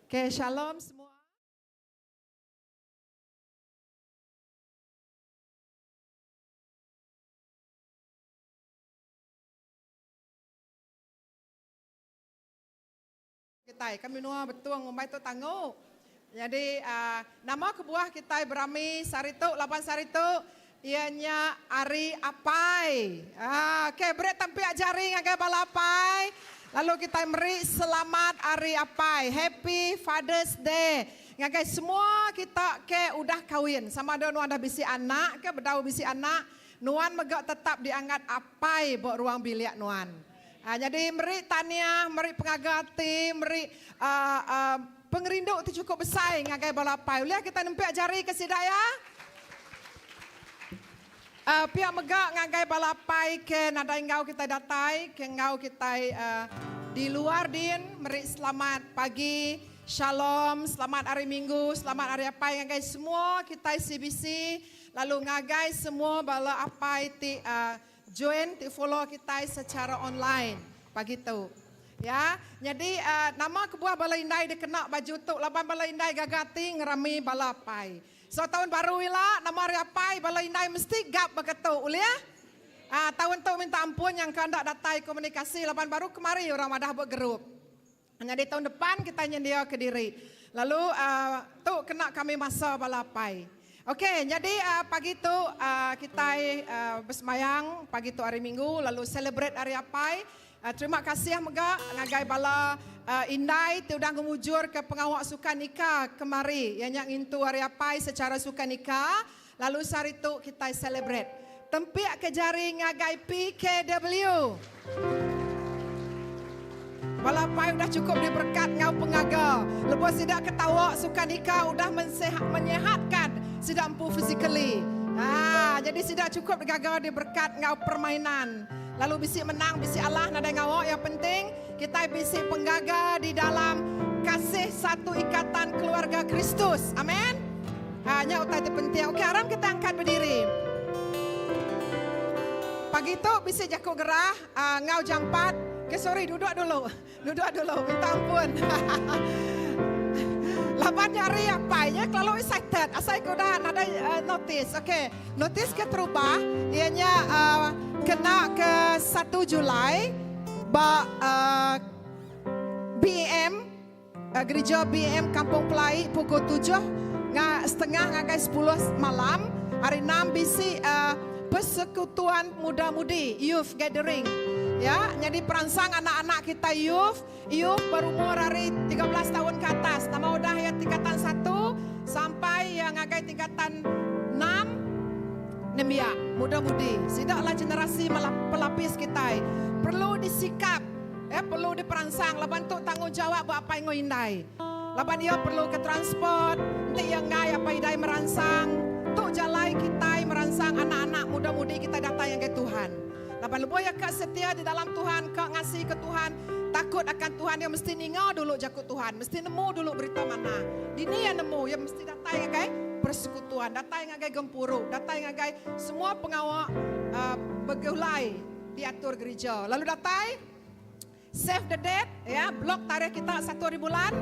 Oke, shalom semua. Kami nua betuang ngumbai tu tangguh. Jadi nama kebuah kita berami saritu, lapan saritu, ianya Ari Apai. Oke, beri tempiak jaring agak balapai. Lalu kita beri selamat Ari Apai, Happy Father's Day. Ngagai semua kita ke udah kawin, sama ada nuan dah bisi anak, ke berdau bisi anak, nuan megak tetap diangkat Apai buat ruang bilik nuan. Jadi meri tania, meri pengagati, meri pengerinduk itu cukup besar ngagai balapai. Boleh kita nempiak jari ke sidak ya? Pihak megak ngagai balapai ke nadai ngau kita datai, ke ngau kita di luar din, meri selamat pagi, shalom, selamat hari Minggu, selamat hari Apai ngagai semua kita CBC, lalu ngagai semua bala Apai ti join, ti follow kita secara online pagi tu. Ya, jadi nama kebuah balai indai dikena baju tu, laban balai indai gagati ngerami bala Apai. So tahun baru ila nama hari Apai balai indai mesti gap begitu, uli ya? Tahun tu minta ampun yang kehendak datai komunikasi, laban baru kemari orang madah bergerup. Jadi tahun depan kita nyendia ke diri. Lalu tu kena kami masa bala Apai. Okey, jadi pagi tu kita bersemayang, pagi tu hari Minggu, lalu celebrate hari Apai. Terima kasih Mega ngagai bala indai tu dah ngumujur ke pengawak sukan ika kemari yang intu hari Apai secara sukan ika, lalu sehari tu kita celebrate. Tempiak ke jari ngagai PKW. Bala Apai udah cukup diberkat ngau pengaga. Lepas tidak ketawa sukan ika udah menyehatkan tidak empu physically. Jadi tidak cukup digagal diberkat ngau permainan. Lalu bisi menang, bisi Allah nada ngawak. Yang penting kita bisi penggaga di dalam kasih satu ikatan keluarga Kristus. Amin. Hanya utai itu penting. Okey, haram kita angkat berdiri. Pagi tu bisi jaku gerah, ngau jam 4. Okay, sorry, duduk dulu. Duduk dulu, minta ampun. 8 hari apanya kalau excited asal aku dah ada notice. Okey, notice ke terubah ianya kena ke 1 Julai BM gereja BM Kampung Pelai pukul 7 setengah ngagai 10 malam hari 6 bisi persekutuan muda-mudi youth gathering. Ya, jadi perangsang anak-anak kita youth berumur dari 13 tahun ke atas. Nama udah yang tingkatan 1 sampai yang ngagai tingkatan 6 nemia, muda-mudi. Sidaklah generasi pelapis kita. Perlu disikap, perlu diperangsang. Laban tu tanggungjawab buat apa yang ngindai. Laban dia perlu ke transport, nanti yang ngai apa idai merangsang. Tu jalai kita merangsang anak-anak muda-mudi kita datang yang ke Tuhan. Lapan lebuh ya kak setia di dalam Tuhan, kak ngasih ke Tuhan, takut akan Tuhan, dia mesti ningau dulu jakut Tuhan, mesti nemu dulu berita mana. Dini yang nemu, ya mesti datang ngagai persekutuan, datang ngagai gempuruk, datang ngagai semua pengawal bergulai diatur gereja. Lalu datang save the date, ya blok tarikh kita 1 hari bulan,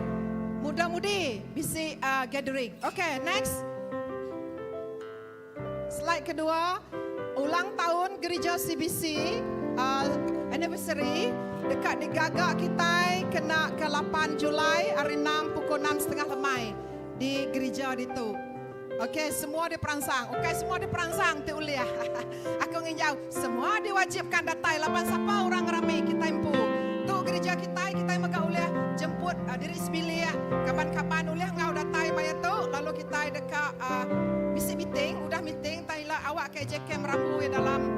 muda-mudi bisi gathering. Okay, next. Slide kedua. Ulang tahun gereja CBC anniversary dekat di Gagak kita kena ke 8 Julai hari 6 pukul 6.30 lemai di gereja itu. Okey, semua diperangsang. Okey, semua diperangsang tu uliah. Aku nginjau semua diwajibkan datang 8 siapa orang ramai kita impu. Tu gereja kita mega uliah jemput diri sebilia. Kapan-kapan uliah ngau datang maya tu lalu kita dekat bisi meeting, udah meeting tailah awak ke JK merambu dalam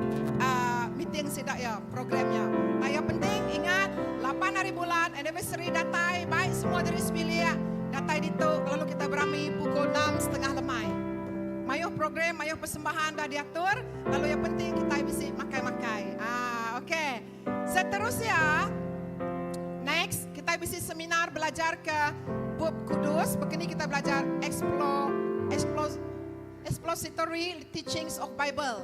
meeting sidak ya programnya. Yang penting ingat 8 hari bulan anniversary datai baik semua dari sebilia datai itu lalu kita berami pukul 6.30 lemai. Mayuh program, mayuh persembahan dah diatur, lalu yang penting kita bisi makai-makai. Okey. Seterusnya next kita bisi seminar belajar ke Bab Kudus, begini kita belajar expository teachings of Bible.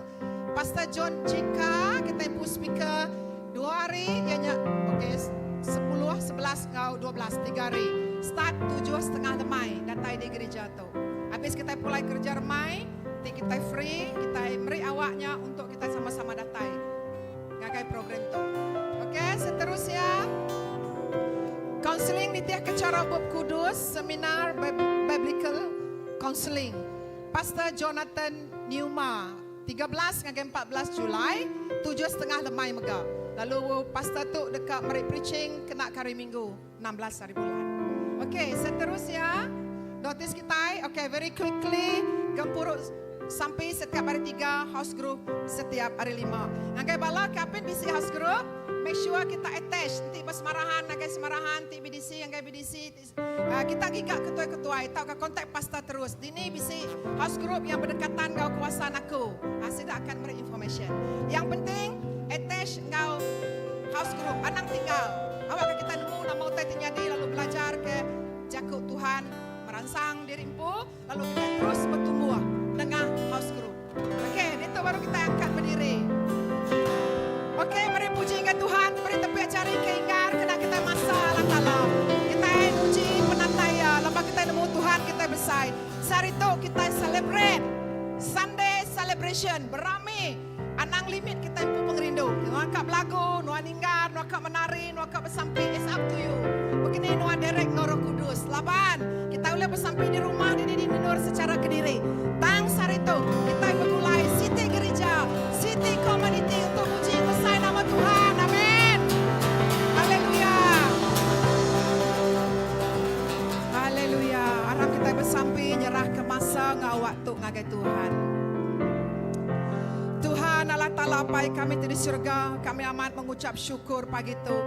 Pastor John Jika kita impu speaker 2 hari ianya okey 10, 11, 12, 3 hari. start 7:30 remai datai di gereja tu. Habis kita mulai kerja remai, kita free, kita beri awaknya untuk kita sama-sama datai ngagai program tu. Okey, seterusnya counseling di tiap acara Bob Kudus, seminar biblical counseling. Pastor Jonathan Newma 13 ngagai 14 Julai 7:30 remai mega. Lalu pastor tu dekat mari preaching kena hari Minggu 16 hari bulan. Okey, seterusnya notice kita, okay, very quickly gempuruk sampai setiap hari 3 house group, setiap hari 5. Angkai bala kapin bisi house group, make sure kita attach. Nanti bersemarahan, angkai semarahan, nanti BDC, angkai BDC. Kita gigak ketua-ketua, tahu ke kontak pastor terus. Dini bisi house group yang berdekatan ngau kawasan aku. Saya akan beri information. Yang penting attach ngau house group, anang tinggal. Awak kita nemu nama utai terjadi lalu belajar ke jakut Tuhan, merangsang diri empu, lalu kita terus bertumbuh dengan house group. Okey, itu baru kita angkat berdiri. Okey, mari puji ke Tuhan, beri tepi cari keingar kena kita masa Allah. Kita puji penataya, lepas kita nemu Tuhan kita besar. Hari itu kita celebrate Sunday celebration, beramai. Anang limit kita empu pengerindu. Nuan kak belagu, nuan ninggar, nuan kak menari, nuan kak bersampai, it's up to you. Begini nuan derek Roh Kudus. Laban, kita boleh bersampai di rumah, di nur secara kediri. Tang hari itu, kita bermulai City Gereja, City Community untuk puji besar nama Tuhan. Amin. Haleluya. Haleluya. Harap kita bersampai nyerah ke masa ngawak tu ngagai Tuhan. Tuhan Allah Ta'ala pai kami di surga, kami amat mengucap syukur pagi itu.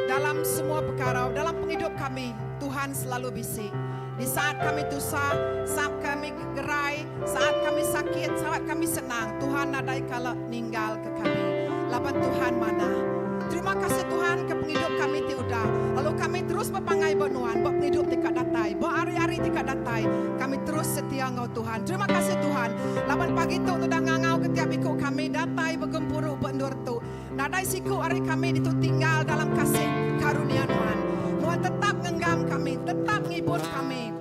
Dalam semua perkara, dalam penghidup kami, Tuhan selalu bisi. Di saat kami susah, saat kami gerai, saat kami sakit, saat kami senang, Tuhan nadai kala ninggal ke kami. Laban Tuhan mana? Terima kasih Tuhan ke penghidup kami tiudah. Lalu kami terus berpangai benuan, buat penghidup tidak datai, buat hari-hari tidak datai. Kami terus setia ngau Tuhan. Terima kasih Tuhan. Laban pagi itu sudah ngangau ketiap ikut kami datai bergempuru bendur tu. Nadai siku hari kami itu tinggal dalam kasih karunia Tuhan. Tuhan tetap ngenggam kami, tetap ngibur kami,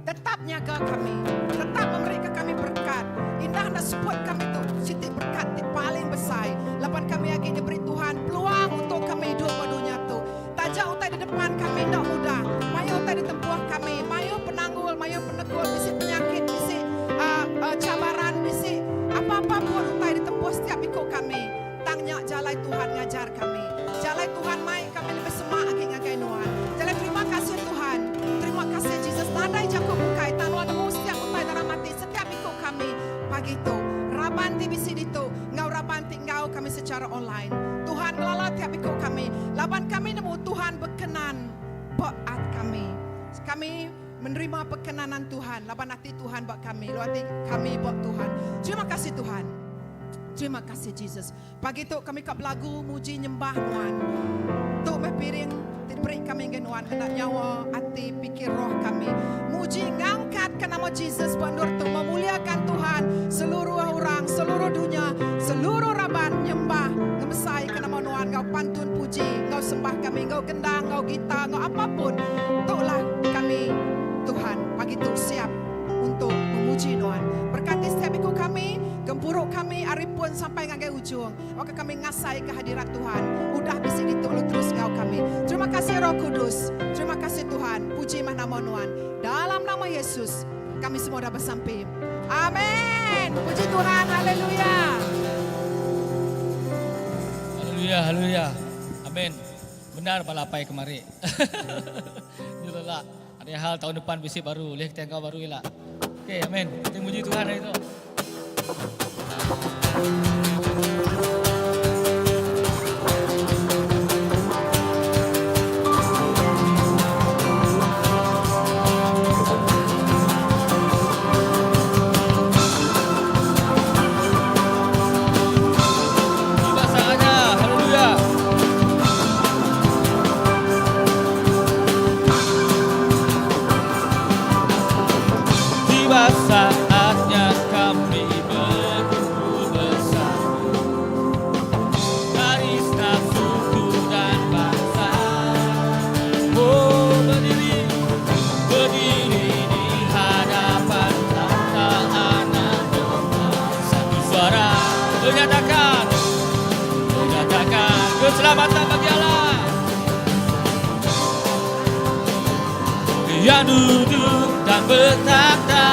tetap nyaga kami, tetap memberikan kami berkat. Indah dan support kami tu, siti berkat di paling besar. Lapan kami lagi diberi Tuhan peluang untuk kami hidup di dunia tu. Tajak utai di depan kami tidak mudah. Mayu utai di tempuh kami, mayu penanggul, mayu penegul, bisi penyakit, bisi cabaran, bisi apa-apa pun utai di tempuh setiap ikut kami. Tangnya jalai Tuhan ngajar kami. Jalai Tuhan mai kami lebih semak lagi ngagai Tuhan. Jalai terima kasih Tuhan. Terima kasih Jesus. Nadai jago bukai tanwa nemu setiap utai darah mati setiap ikut kami pagi itu. Rabanti bisi itu, ngau rabanti ngau kami secara online. Tuhan ngelala tiap ikut kami. Laban kami nemu Tuhan berkenan buat kami. Kami menerima perkenanan Tuhan. Laban hati Tuhan buat kami. Lalu hati kami buat Tuhan. Terima kasih Tuhan. Terima kasih Jesus. Pagi itu kami kap lagu muji nyembah Tuhan. Tuk mepiring diberi kami genuan hendak nyawa, hati, pikir roh kami. Muji ngangkat ke nama Jesus bandur tu memuliakan Tuhan seluruh orang, seluruh dunia, seluruh raban nyembah, ngemesai ke nama Tuhan. Ngau pantun puji, ngau sembah kami, ngau gendang, ngau gitar, ngau apapun. Tuklah kami Tuhan. Pagi itu siap untuk memuji Tuhan. Berkati setiap ikut kami, gempuruk kami, hari pun sampai ngagai ujung. Maka kami ngasai kehadirat Tuhan. Udah bisi ditolong terus ngau kami. Terima kasih Roh Kudus. Terima kasih Tuhan. Puji mah nama Tuhan. Dalam nama Yesus, kami semua dah bersampai. Amin. Puji Tuhan. Haleluya. Haleluya, haleluya. Amin. Benar palapai kemari. Jualah. Ada hal tahun depan bisi baru, lihat kita engkau baru ilah. Oke, amin. Kita puji Tuhan hari itu. Saatnya kami berkumpul bersama. Keselamatan bagi Allah yang duduk dan bertakhta.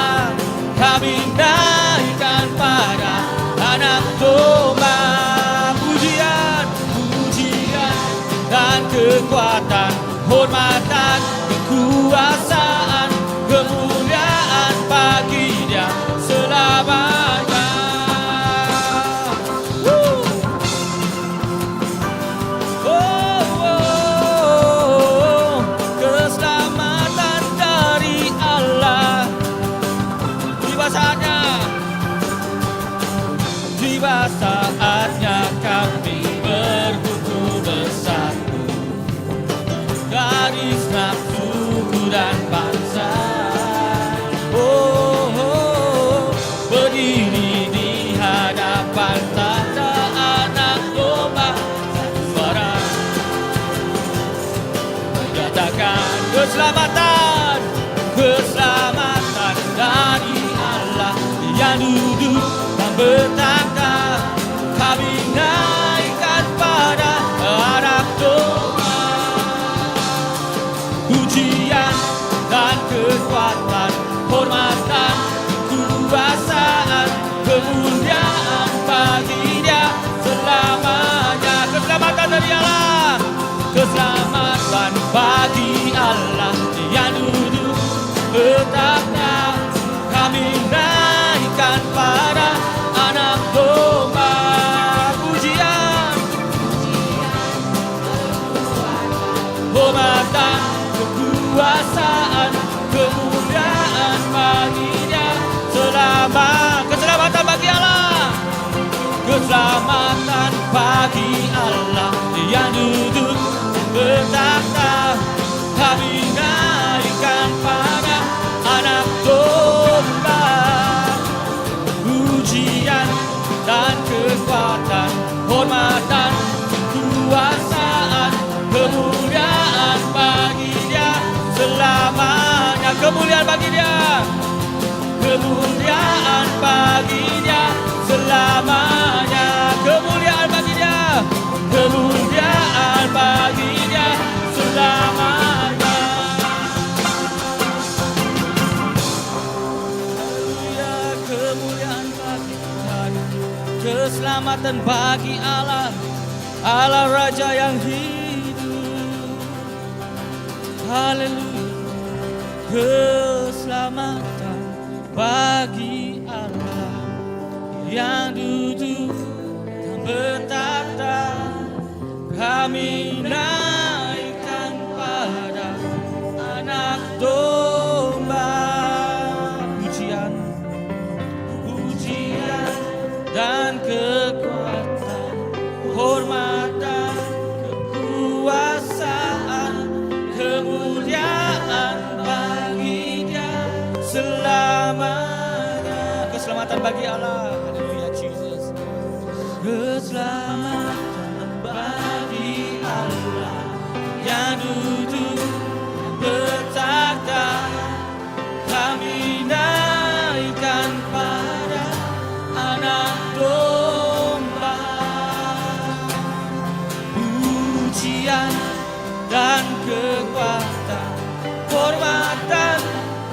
Kami naikkan pada anak domba. Pujian, pujian dan kekuatan, hormatan, kekuasaan, kemuliaan bagi Dia selamanya. Keselamatan dari Allah. Tiba saatnya kami berkumpul bersatu, garis nafsu dan bangsa. Berdiri di hadapan tata anak domba, satu suara menyatakan keselamatan, keselamatan dari Allah yang duduk dan bertakhta. Kami naikkan pada anak domba. Pujian dan kekuatan, hormatan, kekuasaan, kemuliaan bagi Dia selamanya. Keselamatan dari Allah, keselamatan bagi Allah yang duduk bertakhta. Kami naikkan pada anak domba. Pujian, hormatan, kekuasaan, kemuliaan bagi Dia selama. Keselamatan bagi Allah, keselamatan bagi Allah yang duduk bertakhta. Kami naikkan pada anak domba. Pujian dan kekuatan, hormatan, kekuasaan, kemuliaan bagi Dia selamanya. Kemuliaan bagi Dia, kemuliaan bagi Dia selamanya. Kemuliaan bagi Dia, kemuliaan bagi Dia selamanya. Haleluya, kemuliaan bagi Tuhan, keselamatan bagi Allah, Allah Raja yang hidup. Haleluya, keselamatan bagi Allah yang duduk dan bertakhta. Kami naikkan pada anak domba. Pujian, pujian dan kekuatan, hormatan, kekuasaan, kemuliaan bagi Dia selamanya. Keselamatan bagi Allah. Haleluya, Jesus. Keselamatan bagi Allah yang duduk bertakhta. Kami naikkan pada anak domba. Pujian dan kekuatan, hormatan,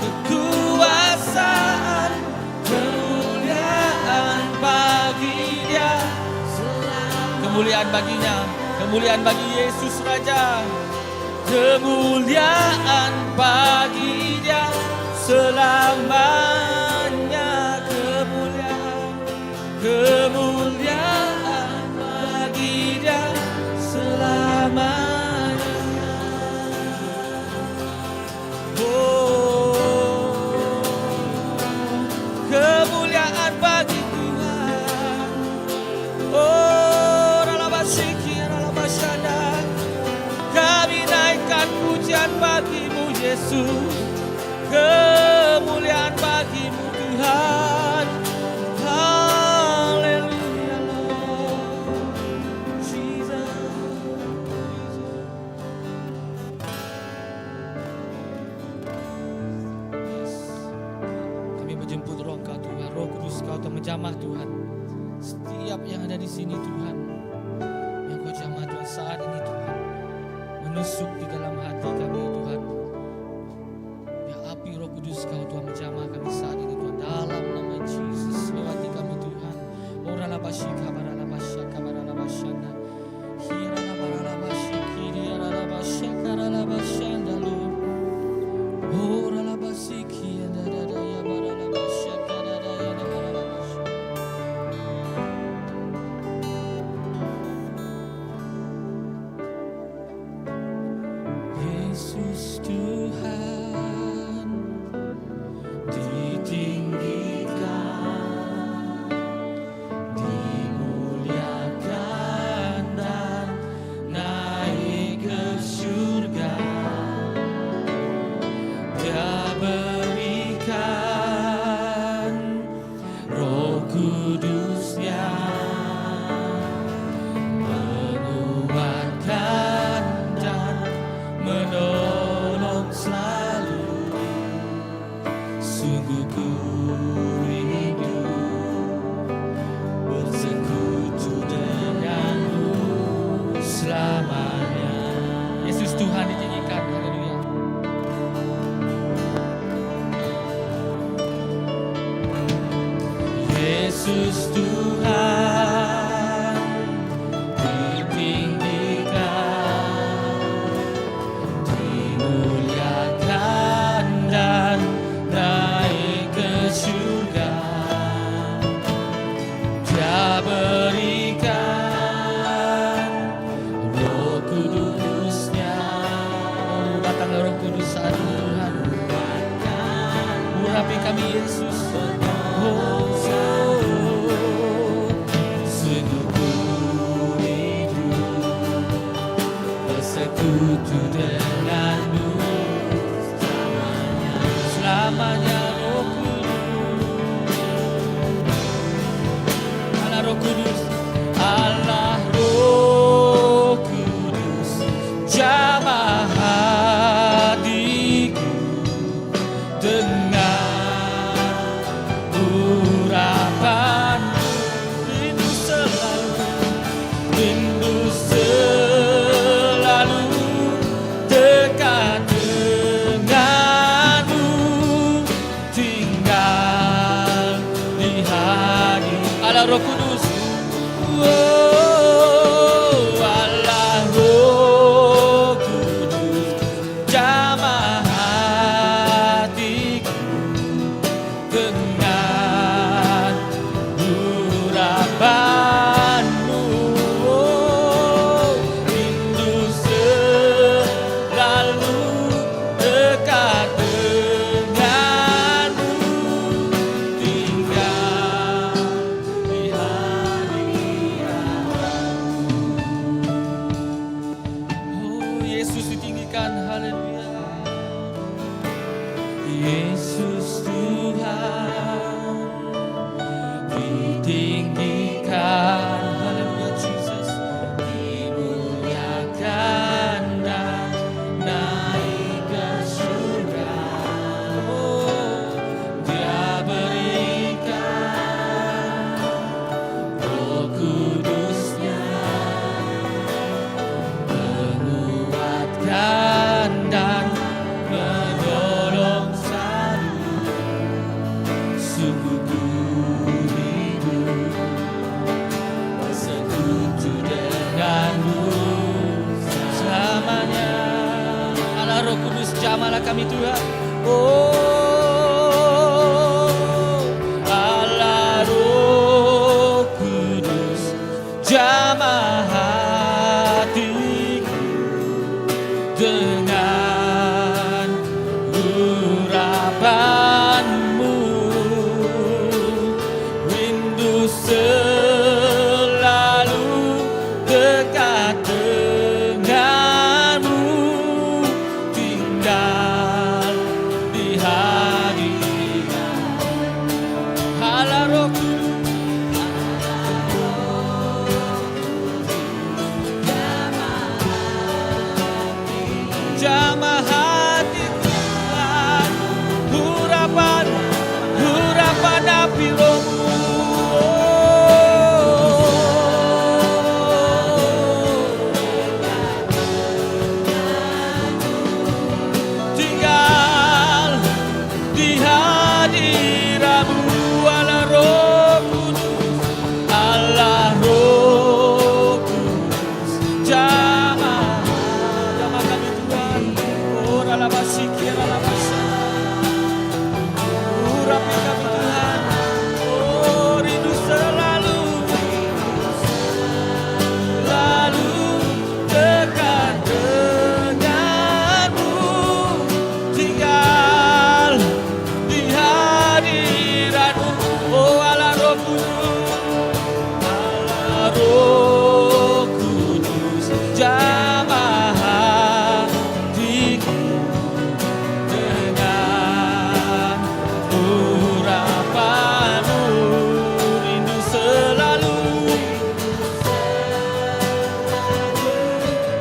kekuasaan, kemuliaan bagi Dia. Kemuliaan baginya, kemuliaan bagi Yesus Raja. Kemuliaan bagi Dia selamanya. Kemuliaan, kemuliaan bagi Dia selamanya. Oh, kemuliaan bagi Tuhan. Oh, ralabasiki, ralabashada. Kami naikkan pujian bagi-Mu Yesus. Kemuliaan bagi-Mu Tuhan. Haleluya, Lord Jesus. Yes. Kami menjemput Roh Engkau Tuhan, Roh Kudus Kau telah menjamah Tuhan. Setiap yang ada di sini Tuhan, yang Kau jamah Tuhan saat membesuk di dalam hati kami Tuhan. Biar api Roh Kudus Kau Tuhan menjamah kami saat ini Tuhan, dalam nama Yesus. Lewati kami Tuhan. Ora la bashika bara la bashaka bara la bashanda. Hira la bara la bashiki hira la bashaka la bashanda lu. Ora la basiki da da da ya bara la bashaka da da ya da bara la bashaka. Yesus Tuhan ditinggikan, dimuliakan dan naik ke surga. Dia berikan Roh Kudus-Nya, menguatkan dan menolong selalu. Sungguh ku rindu bersekutu denganmu selamanya. Yesus Tuhan ditinggikan, haleluya. Yesus Tuhan ditinggikan, dimuliakan dan naik ke surga. Dia berikan Roh Kudus-Nya. Oh, datanglah Roh Kudus saat ini Tuhan. Urapi kami Yesus. Oh, sungguh ku rindu bersekutu denganmu selamanya. Roh Kudus, Allah Roh Kudus, Allah Roh Kudus, jamah hatiku dengan urapan rindu selalu dekat denganmu, tinggal di hati. Allah Roh Kudus, oh, Allah Roh Kudus, jamah hatiku dengan urapanmu. Oh, rindu selalu dekat denganmu, tinggal di hadiratmu. Oh, Yesus ditinggikan, haleluya. Yesus Tuhan ditinggikan, haleluya Jesus, dimuliakan dan naik ke surga. Oh, Dia berikan Roh Kudus-Nya, menguatkan dan menolong selalu. Sungguh ku rindu bersekutu denganmu selamanya. Allah Roh Kudus, jamahlah kami Tuhan. Oh, Allah Roh Kudus, jamah hatiku dengan urapanmu, rindu selalu dekat denganmu, tinggal di hadirat. Allah Roh Kudus, jamah hatiku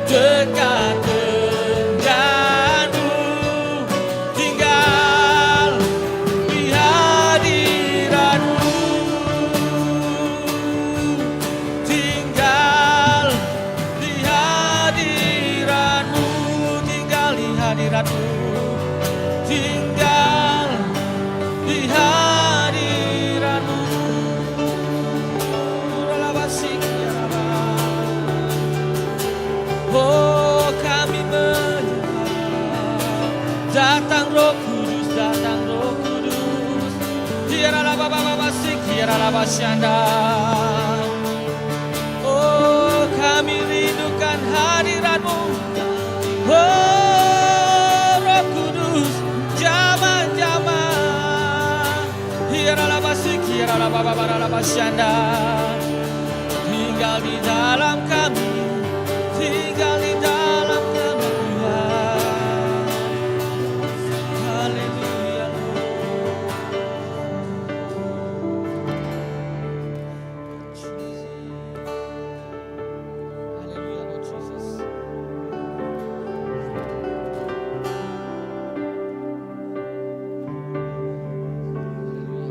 dekat denganmu, tinggal di hadiratmu, tinggal di hadiratmu, tinggal di hadiratmu, tinggal di hadiratmu. Oh, kami menyembah. Datang Roh Kudus, datang Roh Kudus. Kirala baba baba sik, kirala basyanda. Oh, kami rindukan hadiratmu. Oh, Roh Kudus, zaman-zaman. Kirala basik, kirala baba baba basyanda. Tinggal di dalam kami, tinggal di dalam kami Tuhan. Haleluya Lord Jesus. Haleluya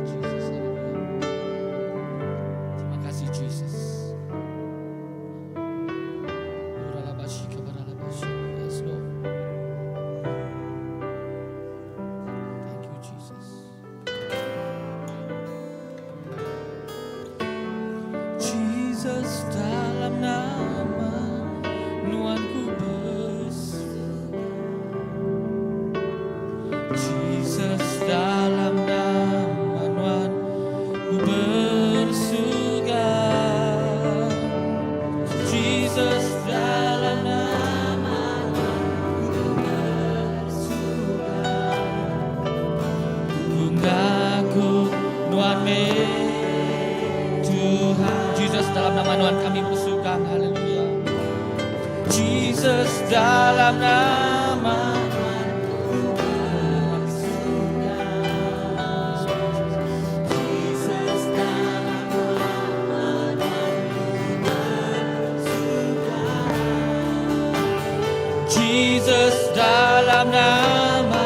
Jesus. Terima kasih Jesus. Yes, Lord. Thank you, Jesus. Jesus, dalam nama nuanku berseru. Jesus, dalam nama nuanku bersuka. Jesus, dalam nama nuanku bersuka. Bungaku nuanmu Tuhan. Jesus, dalam nama Tuhan kami bersuka. Haleluya. Jesus, dalam nama Tuhanku bersuka. Jesus, dalam nama Tuhanku bersuka. Jesus, dalam nama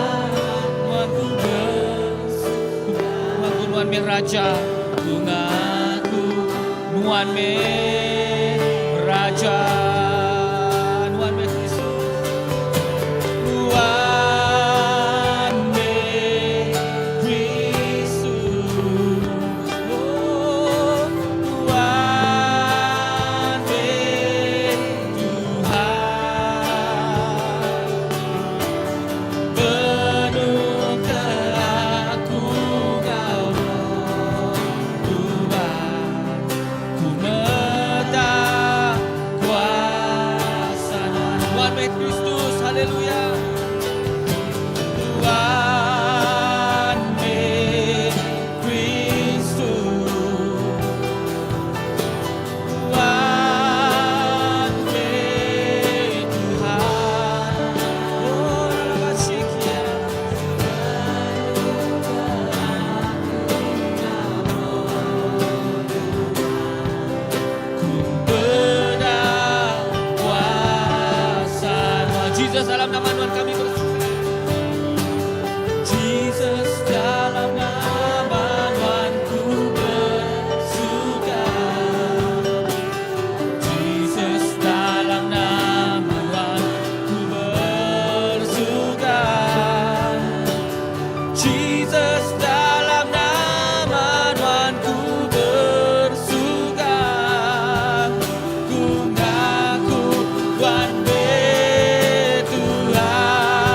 Tuhanku bersuka. Bungaku nuanmu Raja. Bungaku nuanmu Raja. Nuanmu Kristus. Nuanmu Kristus. Oh, nuanmu Tuhan. Penuhkan aku Kau Roh Tuhan. Ku letak kuasa Tuhan Kristus. Haleluya. Tuhan Kristus. Tuhan Tuhan. Oh, dalam kasih-Nya. Ku berkuasa. Jesus, dalam nama Tuhan kami bersuka. Jesus, dalam nama Tuhanku bersuka. Jesus, dalam nama Tuhanku bersuka. Jesus, dalam nama Tuhanku bersuka. Ku ngaku Tuhan Tuhan.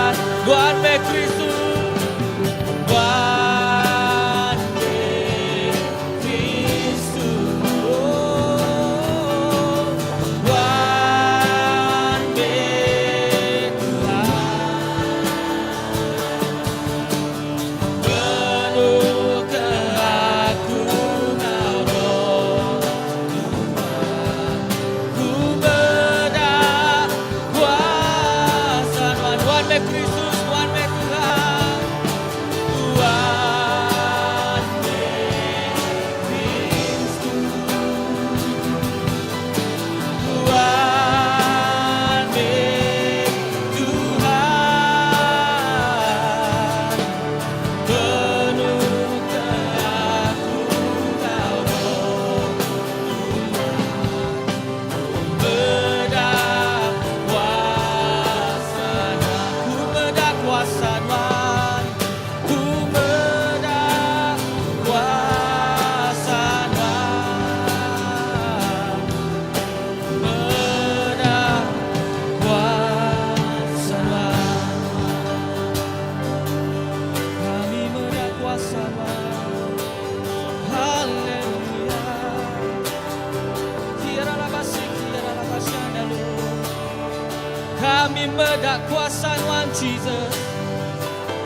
Kami mendak kuasa Tuhan Jesus.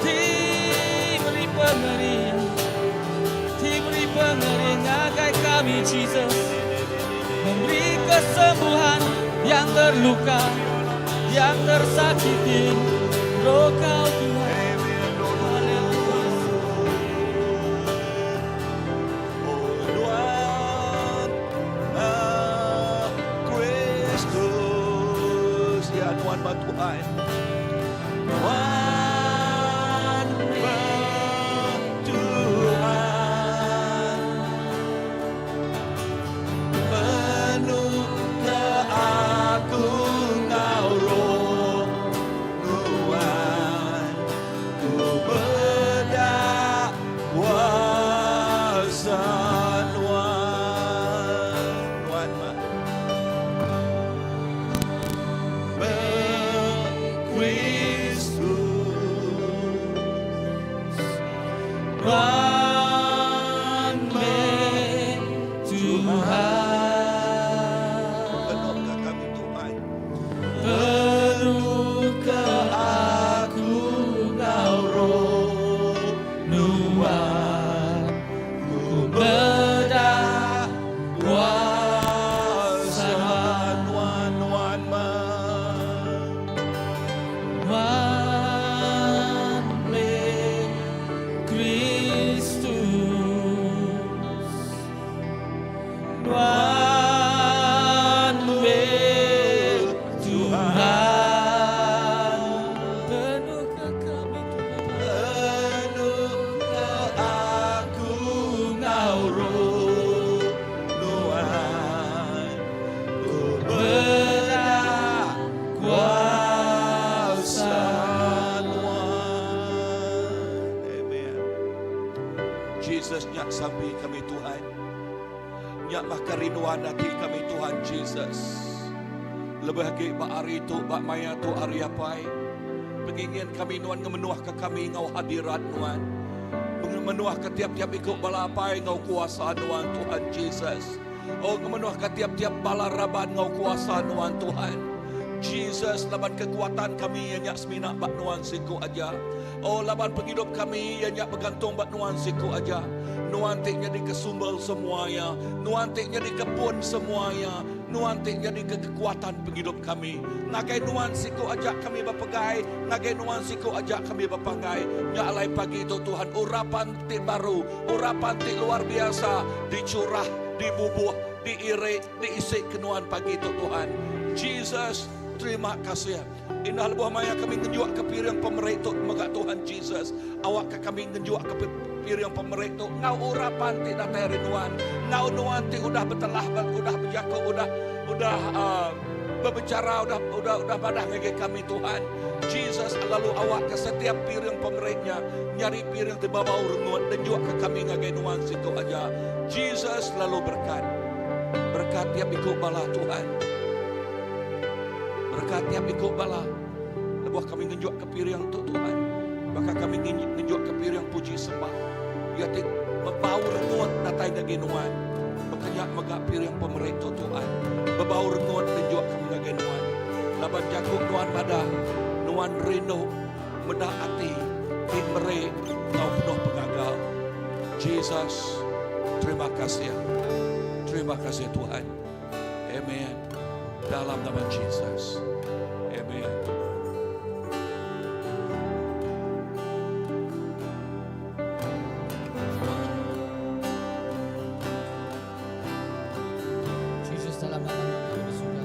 Diberi pengerian, diberi pengerian agai kami Jesus. Memberi kesembuhan yang terluka, yang tersakiti. Roh Kau Tuhan. Haleluya. Kristus, ya Tuhan Tuhan. Tuhan Tuhan, penuh keagungan Roh Tuhan, ku berdakwasa Tuhan, Tuhan penuhkan kami Tuhan. penuh keagungan Roh Tuhan, ku berdakwasa Tuhan Jesus, nyak sampai kami Tuhan. Nyaklah kerinduan hati kami Tuhan Jesus. Lebih lagi bak hari tu, bak maya tu hari apai. Pengingin kami Tuhan memenuh ke kami ngau hadirat Tuhan. Memenuh ke tiap-tiap ikut balapai ngau kuasa Tuhan Tuhan Jesus. Oh, memenuh ke tiap-tiap bala raban ngau kuasa Tuhan Tuhan. Jesus, laban kekuatan kami yang nyak semina bak Tuhan siku aja. Oh, laban penghidup kami yang nyak bergantung bak Tuhan siku aja. Nuantiknya di kesumbal semuanya, nuantiknya di kebun semuanya, nuantiknya di kekuatan penghidup kami. Nagai nuan siku ajak kami berpegai, nagai nuan siku ajak kami berpanggai. Nyalai pagi itu Tuhan, urapan ti baru, urapan ti luar biasa, dicurah, dibubuh, diirik, diisi kenuan pagi itu Tuhan. Jesus, terima kasih. Indah lebuh maya kami ngejuak ke piring pemerintah tu megak Tuhan Jesus. Awak ke kami ngejuak ke piring pemerintah tu. Ngau urapan ti datang rinduan. Ngau nuan ti udah betelah, udah berjaku, udah berbicara, udah badah ngege kami Tuhan. Jesus, lalu awak ke setiap piring pemerintahnya nyari piring di bawah renguan dan juga ke kami ngege nuan situ aja. Jesus lalu berkat tiap ikut bala Tuhan. Berkat tiap ikut bala. Lebuh kami ngejuk ke piring tu Tuhan. Maka kami ngejuk ke piring puji sembah. Ya tik bau renguan datai ngege nuan. Makanya megak piring pemerintah Tuhan. Bebau renguan ngejuk kami ngege nuan. Laban jakuk nuan pada nuan rindu mendaati timre ngau penuh pengagal. Jesus, terima kasih. Terima kasih Tuhan. Amen. Dalam nama Jesus. Amen. Jesus dalam nama Tuhan bersuka.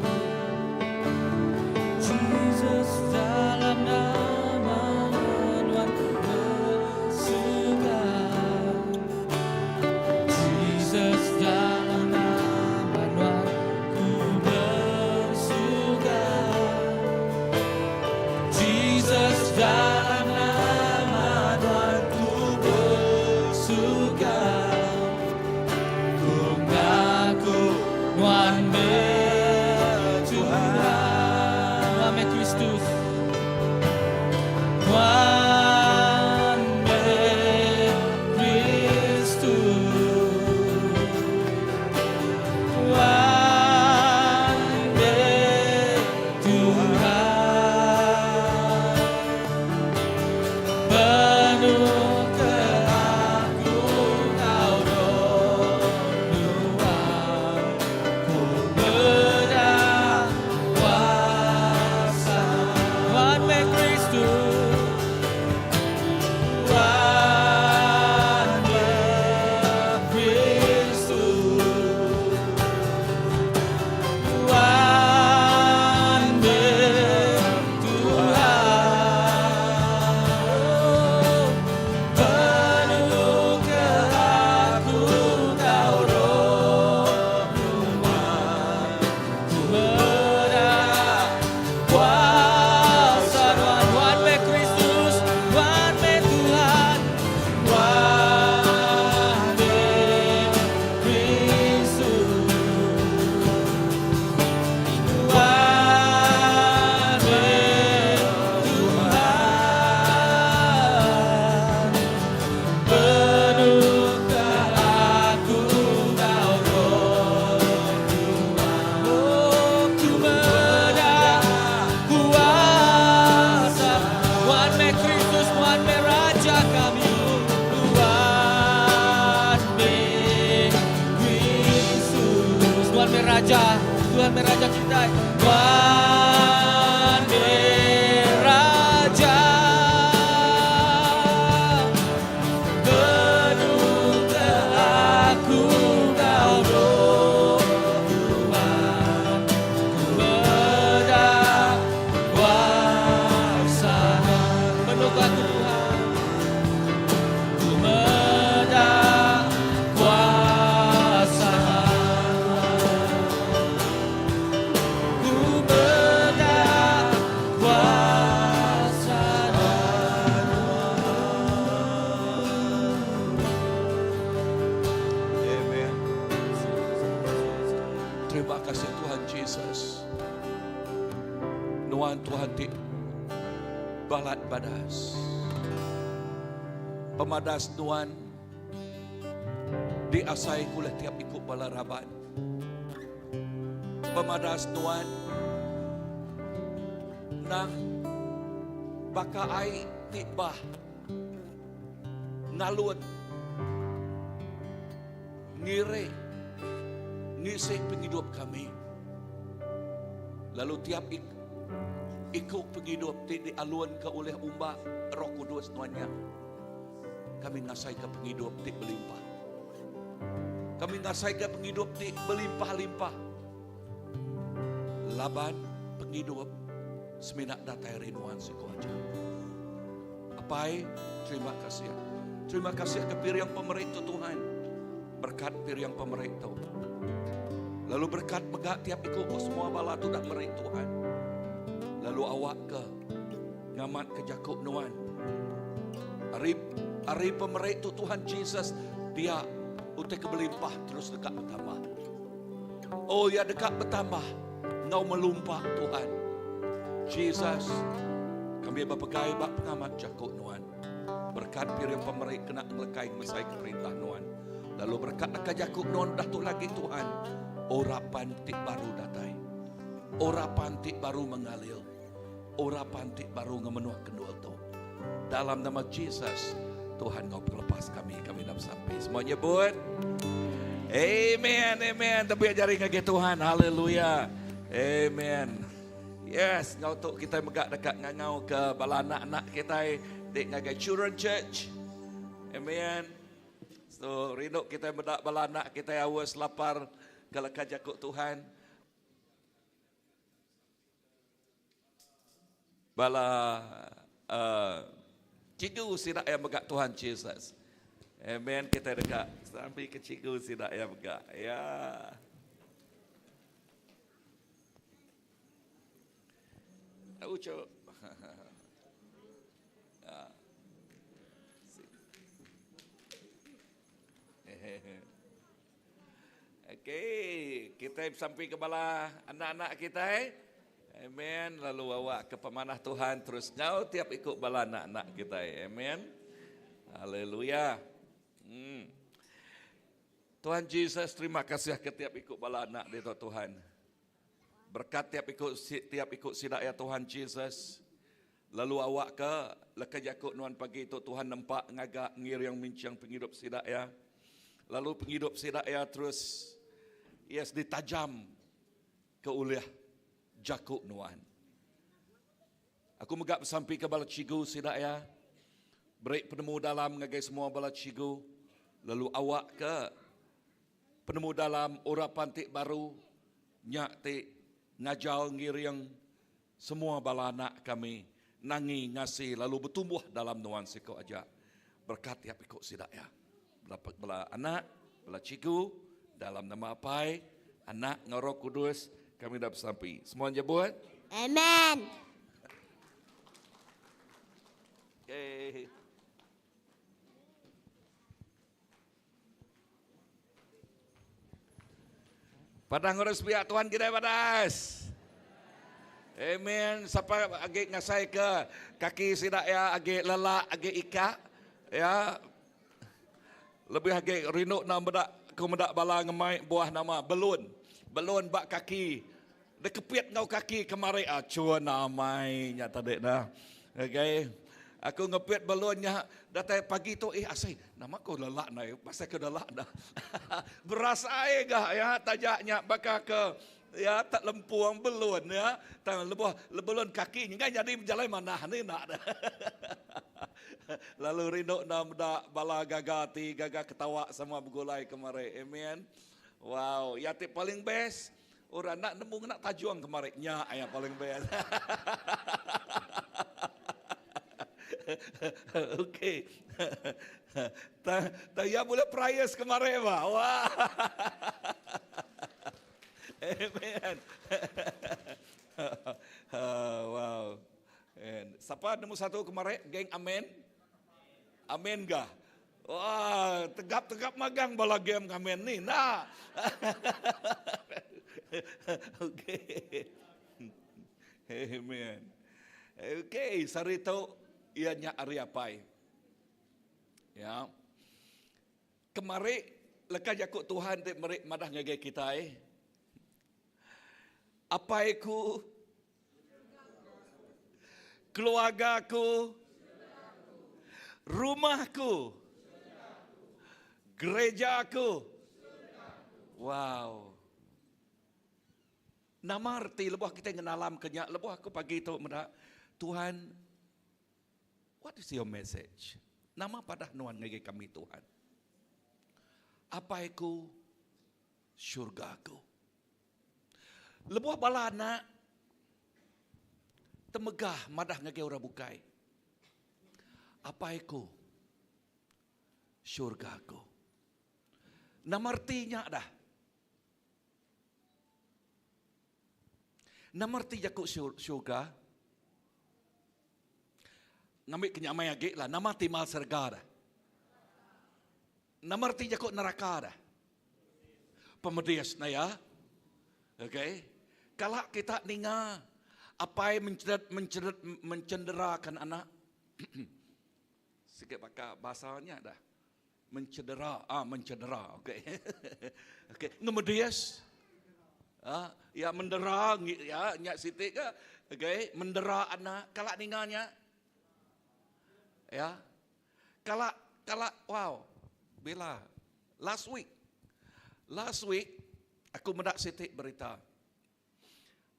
Jesus dalam nama Tuhan bersuka. Jesus dalam nama Tuhan ku bersuka. Tuhan meraja kita. Tuhan meraja. Penuhkan aku kau roh Tuhan. Bedah kuasa. Penuhkan aku Tuhan. Bedah kuasa. Amen. Terima kasih Tuhan Yesus. Nuan Tuhan di balat badas. Pemadas Nuan diasai kulit tiap ikut balaraban. Pemadas Nuan nang baka ai tibah ngalun ngire ngisi penghidup kami. Lalu tiap ikut penghidup di alun ke oleh umbah Roh Kudus Tuannya. Kami ngasai ke penghidup di berlimpah. Kami ngasai ke penghidup di berlimpah-limpah. Laban penghidup seminak datai rinuan sikoaja. Apai, terima kasih. Terima kasih ke piriang pemerintah Tuhan. Berkat piriang pemerintah. Lalu berkat megak tiap ikut semua bala tu dak merik Tuhan. Lalu awak ke ngamat ke Jakub Nuan. Ari pemerik tu Tuhan Yesus dia utek berlimpah terus dekat bertambah. Oh ya dekat bertambah. Ngau melumpah Tuhan. Jesus, kami berpegai bak pengamat Jakub Nuan. Berkat piriang pemerik kena ngelekai mesai ke perintah Nuan. Lalu berkat ke Jakub Nuan dah tu lagi Tuhan. Ora pantik baru datai. Ora pantik baru mengalir. Ora pantik baru ngemenuh kendua tu. Dalam nama Jesus, Tuhan ngau pelepas kami dah sampai. Semuanya buat. Amen, amen. Tapi jari ngage Tuhan. Haleluya. Amen. Yes, ngau tu kita megak dekat ngau ke bala anak-anak kita di ngage Children Church. Amen. So, rindu kita medak bala anak kita awas lapar kalau kajakuk Tuhan. Bala cikgu sidak yang megak Tuhan Yesus. Amen, kita dekat sampai ke cikgu sidak yang megak. Ya. Ucap. Okey, kita sampai ke bala anak-anak kita. Amen. Lalu bawa ke pemanah Tuhan terus ngau tiap ikut bala anak-anak kita. Amen. Haleluya. Tuhan Yesus, terima kasih ke tiap ikut bala anak dia Tuhan. Berkat tiap ikut sidak ya Tuhan Yesus. Lalu awak ke leka Jakub Nuan pagi itu Tuhan nampak ngagak ngir yang mincang penghidup sidak ya. Lalu penghidup sidak ya terus yes ditajam ke uliah Jakub Nuan. Aku megak sampai ke bala cigu sidak ya. Break penemu dalam ngagai semua bala cigu. Lalu awak ke penemu dalam ora pantik baru nyak te ngajal ngir yang semua bala anak kami nangi ngasih lalu bertumbuh dalam nuansa kau aja. Berkat tiap ikut sidak ya. Berapa bala anak, bala cigu dalam nama Apai, Anak, Roh Kudus, kami dah sampai. Semuanya buat? Amen. Okay. Padang ngurus pihak Tuhan kita padas. Amen. Siapa agak ngasai ke kaki sidak ya, agak lelak, agak ika. Ya. Lebih agak rindu nak bedak kemedak bala ngemai buah nama belun. Belun bak kaki. Dia kepiat ngau kaki kemari cua namai nyata dek dah. Okay. Aku ngepiat belunnya datang pagi tu asai nama kau lelak na pasal kau lelak dah. Beras air gah ya tajaknya bakal ke Ya, tak lempuang belun ya. Tak lebelun kaki kan jadi jalan mana ni nak dah. Lalu rindu nam dak bala gagati, gaga ketawa sama bergulai kemarin. Amen. Wow, ya tip paling best. Orang nak nemu nak tajuang kemarin. Nya yang paling best. Okey. Ya boleh prize kemarin bah. Wah. Amen. Wow. Siapa nemu satu kemarin? Geng amen? Amen gah? Wah, tegap-tegap magang bala game amen ni. Nah. Okey. Amen. Okey, sarito ianya ariapai. Ya. Kemarin lekas jakut Tuhan te merik madah ngagai kita Apaiku, keluargaku, rumahku, gerejaku. Wow. Nama arti lebuh kita ngenalam kenyak lebuh aku pagi itu mendak Tuhan, what is your message? Nama pada nuan ngagi kami Tuhan. Apaiku, syurgaku. Lebuh balana temegah madah ngage ora bukai. Apaiku syurgaku. Nama artinya dah. Nama arti jaku syurga. Ngambil kenyamai age lah. Nama timal serga dah. Nama arti jaku neraka dah. Pemedias na ya. Okay. Kalau kita ninga apa yang mencenderakan anak, sikit pakai bahasanya dah, mencedera, okay. Okay. Ngemedias, ya mendera, ya nyak sitik ke, okay. Mendera anak, kalau ninganya, ya, kalau wow, bila last week, aku mendak sitik berita.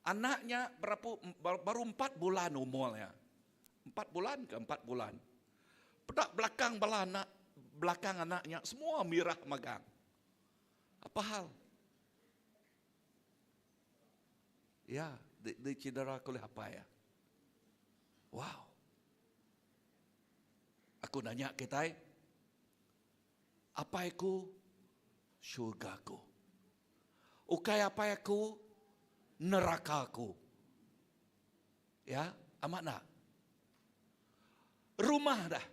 Anaknya baru 4 bulan umurnya. 4 bulan ke 4 bulan. Pedak belakang anaknya semua mirah magang. Apa hal? Ya, dicedera oleh apa ya? Wow. Aku nanya kita, apa aku syurgaku? Ukai apa aku nerakaku. Ya, amat nak. Rumah dah.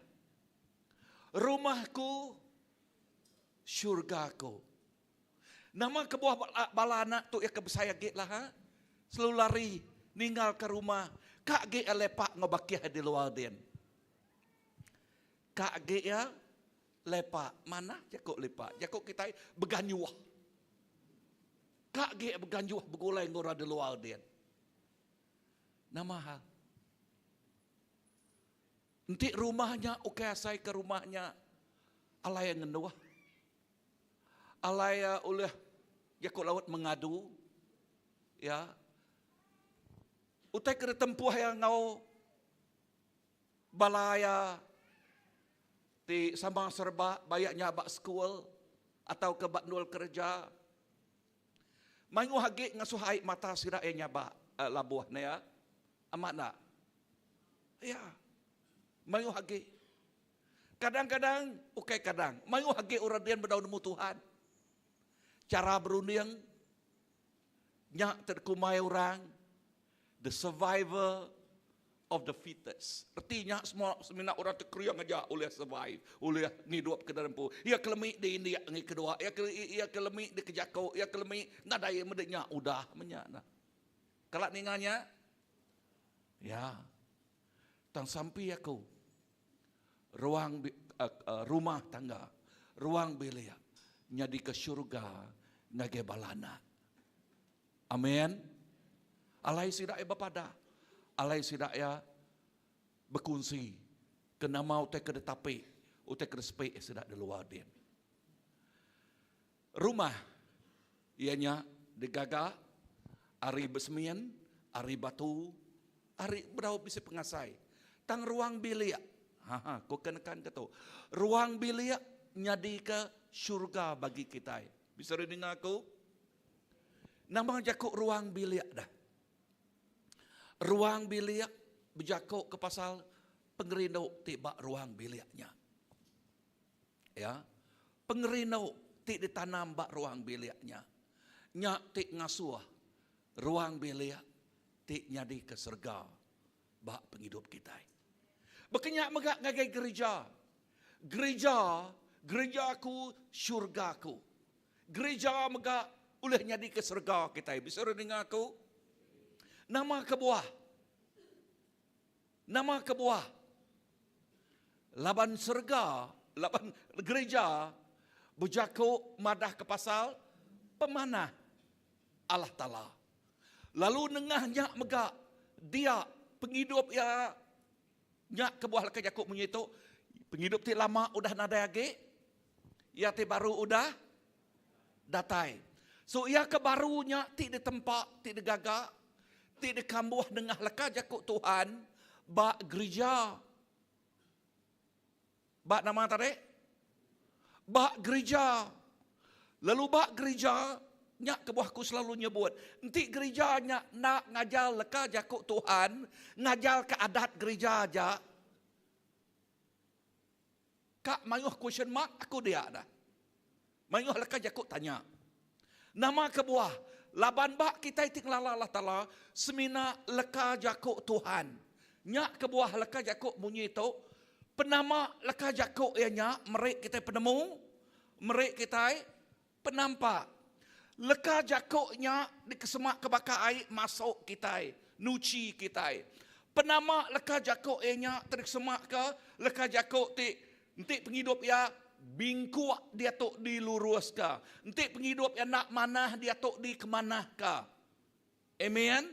Rumahku, syurgaku. Nama kebuah bala anak tu ya kebesaya git lah ha. Selalu lari, ninggal ke rumah. Kak git lepak ngobakiah di luar din. Kak git ya lepak. Mana jakuk lepak? Jakuk kita beganyuah. Kak ge berganjuh bergulai ngora di luar dia. Nama hal. Nanti rumahnya oke asai ke rumahnya. Alaya ngenduah. Alaya oleh jakut laut mengadu. Ya. Utai kena tempuh yang ngau balaya di sambang serba bayaknya bak school atau ke bak nul kerja. Mangu hagi ngasuhai mata sira nyaba labuh na ya. Amat nak. Ya. Mangu hagi. Kadang-kadang, okay kadang. Mangu hagi uradian berdaun nemu Tuhan. Cara berunding. Nyak terkumai orang. The survivor of the fittest. Artinya semua orang terkeriang aja oleh survive, oleh hidup ke dalam pu. Ia kelemi di India ngi kedua, ia kelemi di kejakau, ia kelemi nadai medenya udah menyana. Kalau ninganya, ya, tang sampai aku ruang rumah tangga, ruang belia, nyadi ke syurga ngage balana. Amin. Alai sidak bapada. Alai sidak ya berkunci. Kena mau te kena tapi. Utek kena sepik sidak di luar dia. Rumah. Ianya digaga. Ari besemian, ari batu, ari berau bisa pengasai. Tang ruang bilik. Kau kenakan kata. Ruang bilik nyadi ke syurga bagi kita. Bisa dengar aku? Nama jakuk ruang bilik dah. Ruang bilik berjakuk ke pasal pengerindau tiba ruang biliknya. Ya. Pengerindau tik ditanam bak ruang biliknya. Nyak tik ngasuh ruang bilik tik nyadi ke surga bak penghidup kita. Berkenyak megak ngagai gereja. Gereja aku syurgaku. Gereja megak uleh nyadi ke surga kita. Bisa dengar aku? Nama kebuah. Laban surga, laban gereja berjakuk madah ke pasal pemanah Allah Ta'ala. Lalu nengahnya megak dia penghidup ya nyak kebuah laka jakuk menyitu. Penghidup ti lama udah nada lagi. Ya ti baru udah datai. So ia kebarunya ti di tempat, ti di gagak, ti di kambuh dengah laka jakuk Tuhan. Bak gereja. Bak nama tadi? Bak gereja. Lalu bak gereja, nyak kebuahku selalu nyebut. Nanti gereja nyak nak ngajal leka jakuk Tuhan, ngajal ke adat gereja aja. Kak mayuh question mark, aku dia dah. Mayuh leka jakuk tanya. Nama kebuah, laban bak kita itik lala Allah Ta'ala, semina leka jakuk Tuhan. Nyak kebuah leka jakuk bunyi itu, penama leka jakuk ya nyak, merek kita penemu, merek kita penampak. Leka jakuknya dikesemak ke bakar air masuk kita, nuci kita. Penama leka jakuk nya terkesemak ke leka jakuk nanti penghidup ya bingkuak dia tok dilurus ka. Nanti penghidup ya nak manah dia tok di kemanah ka. Amen.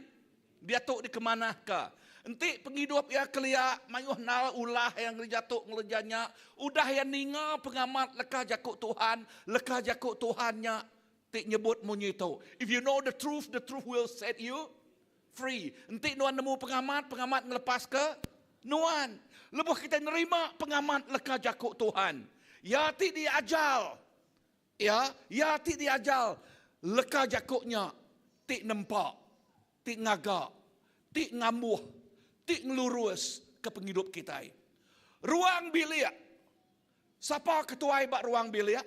Dia tok di kemanah ka. Nanti penghidup ya kelia mayuh nal ulah yang jatuh ngelejanya. Udah ya ninga pengamat leka jakuk Tuhan, leka jakuk Tuhannya tik nyebut munyi itu. If you know the truth will set you free. Nanti nuan nemu pengamat ngelepas ke nuan. Lepas kita nerima pengamat leka jakuk Tuhan. Ya ti diajal. Ya ti diajal. Leka jakuknya tik nempak, tik ngagak, tik ngambuh, tik ngelurus ke penghidup kita. Ruang bilik. Siapa ketua bak ruang bilik?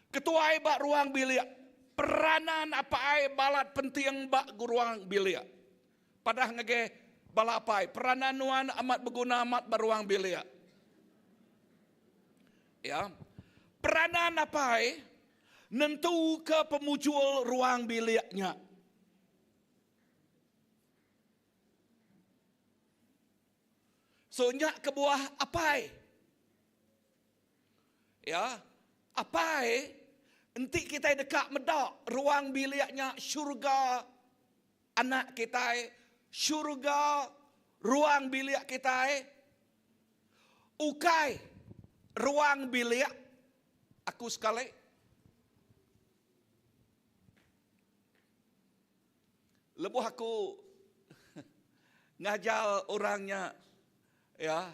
Ketua bak ruang bilik. Peranan apa ai balat penting bak ruang bilik. Padah ngege balapai. Peranan nuan amat berguna amat beruang bilik. Ya. Peranan apa ai nentu ke pemujul ruang biliknya. So nyak kebuah apai. Ya, apai enti kita dekat medak ruang biliknya syurga anak kita, syurga ruang bilik kita. Ukai ruang bilik aku sekali. Lebuh aku ngajal orangnya. Ya,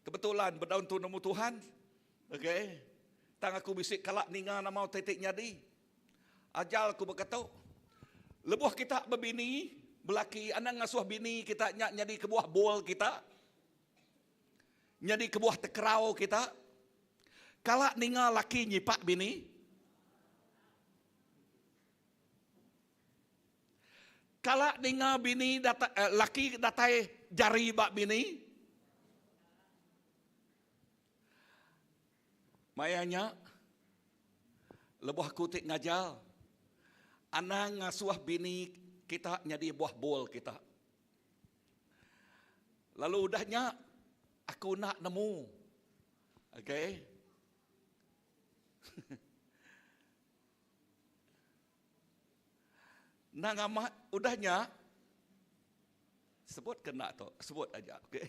kebetulan berdaun tu nemu Tuhan, okay. Tang aku bisik kalak ninga nama tetik nyadi. Ajal aku berkata, lebuh kita berbini, belaki anak ngasuh bini kita nyadi kebuah bol kita, nyadi kebuah tekerau kita. Kalak ninga laki nyipak bini. Kalak ninga bini laki datai jari bak bini. Mayanya lebuh kutik ngajal. Anak ngasuh bini kita nyadi buah bol kita. Lalu udahnya aku nak nemu. Okay. Nang amat udahnya sebut kena tu, sebut aja, okey.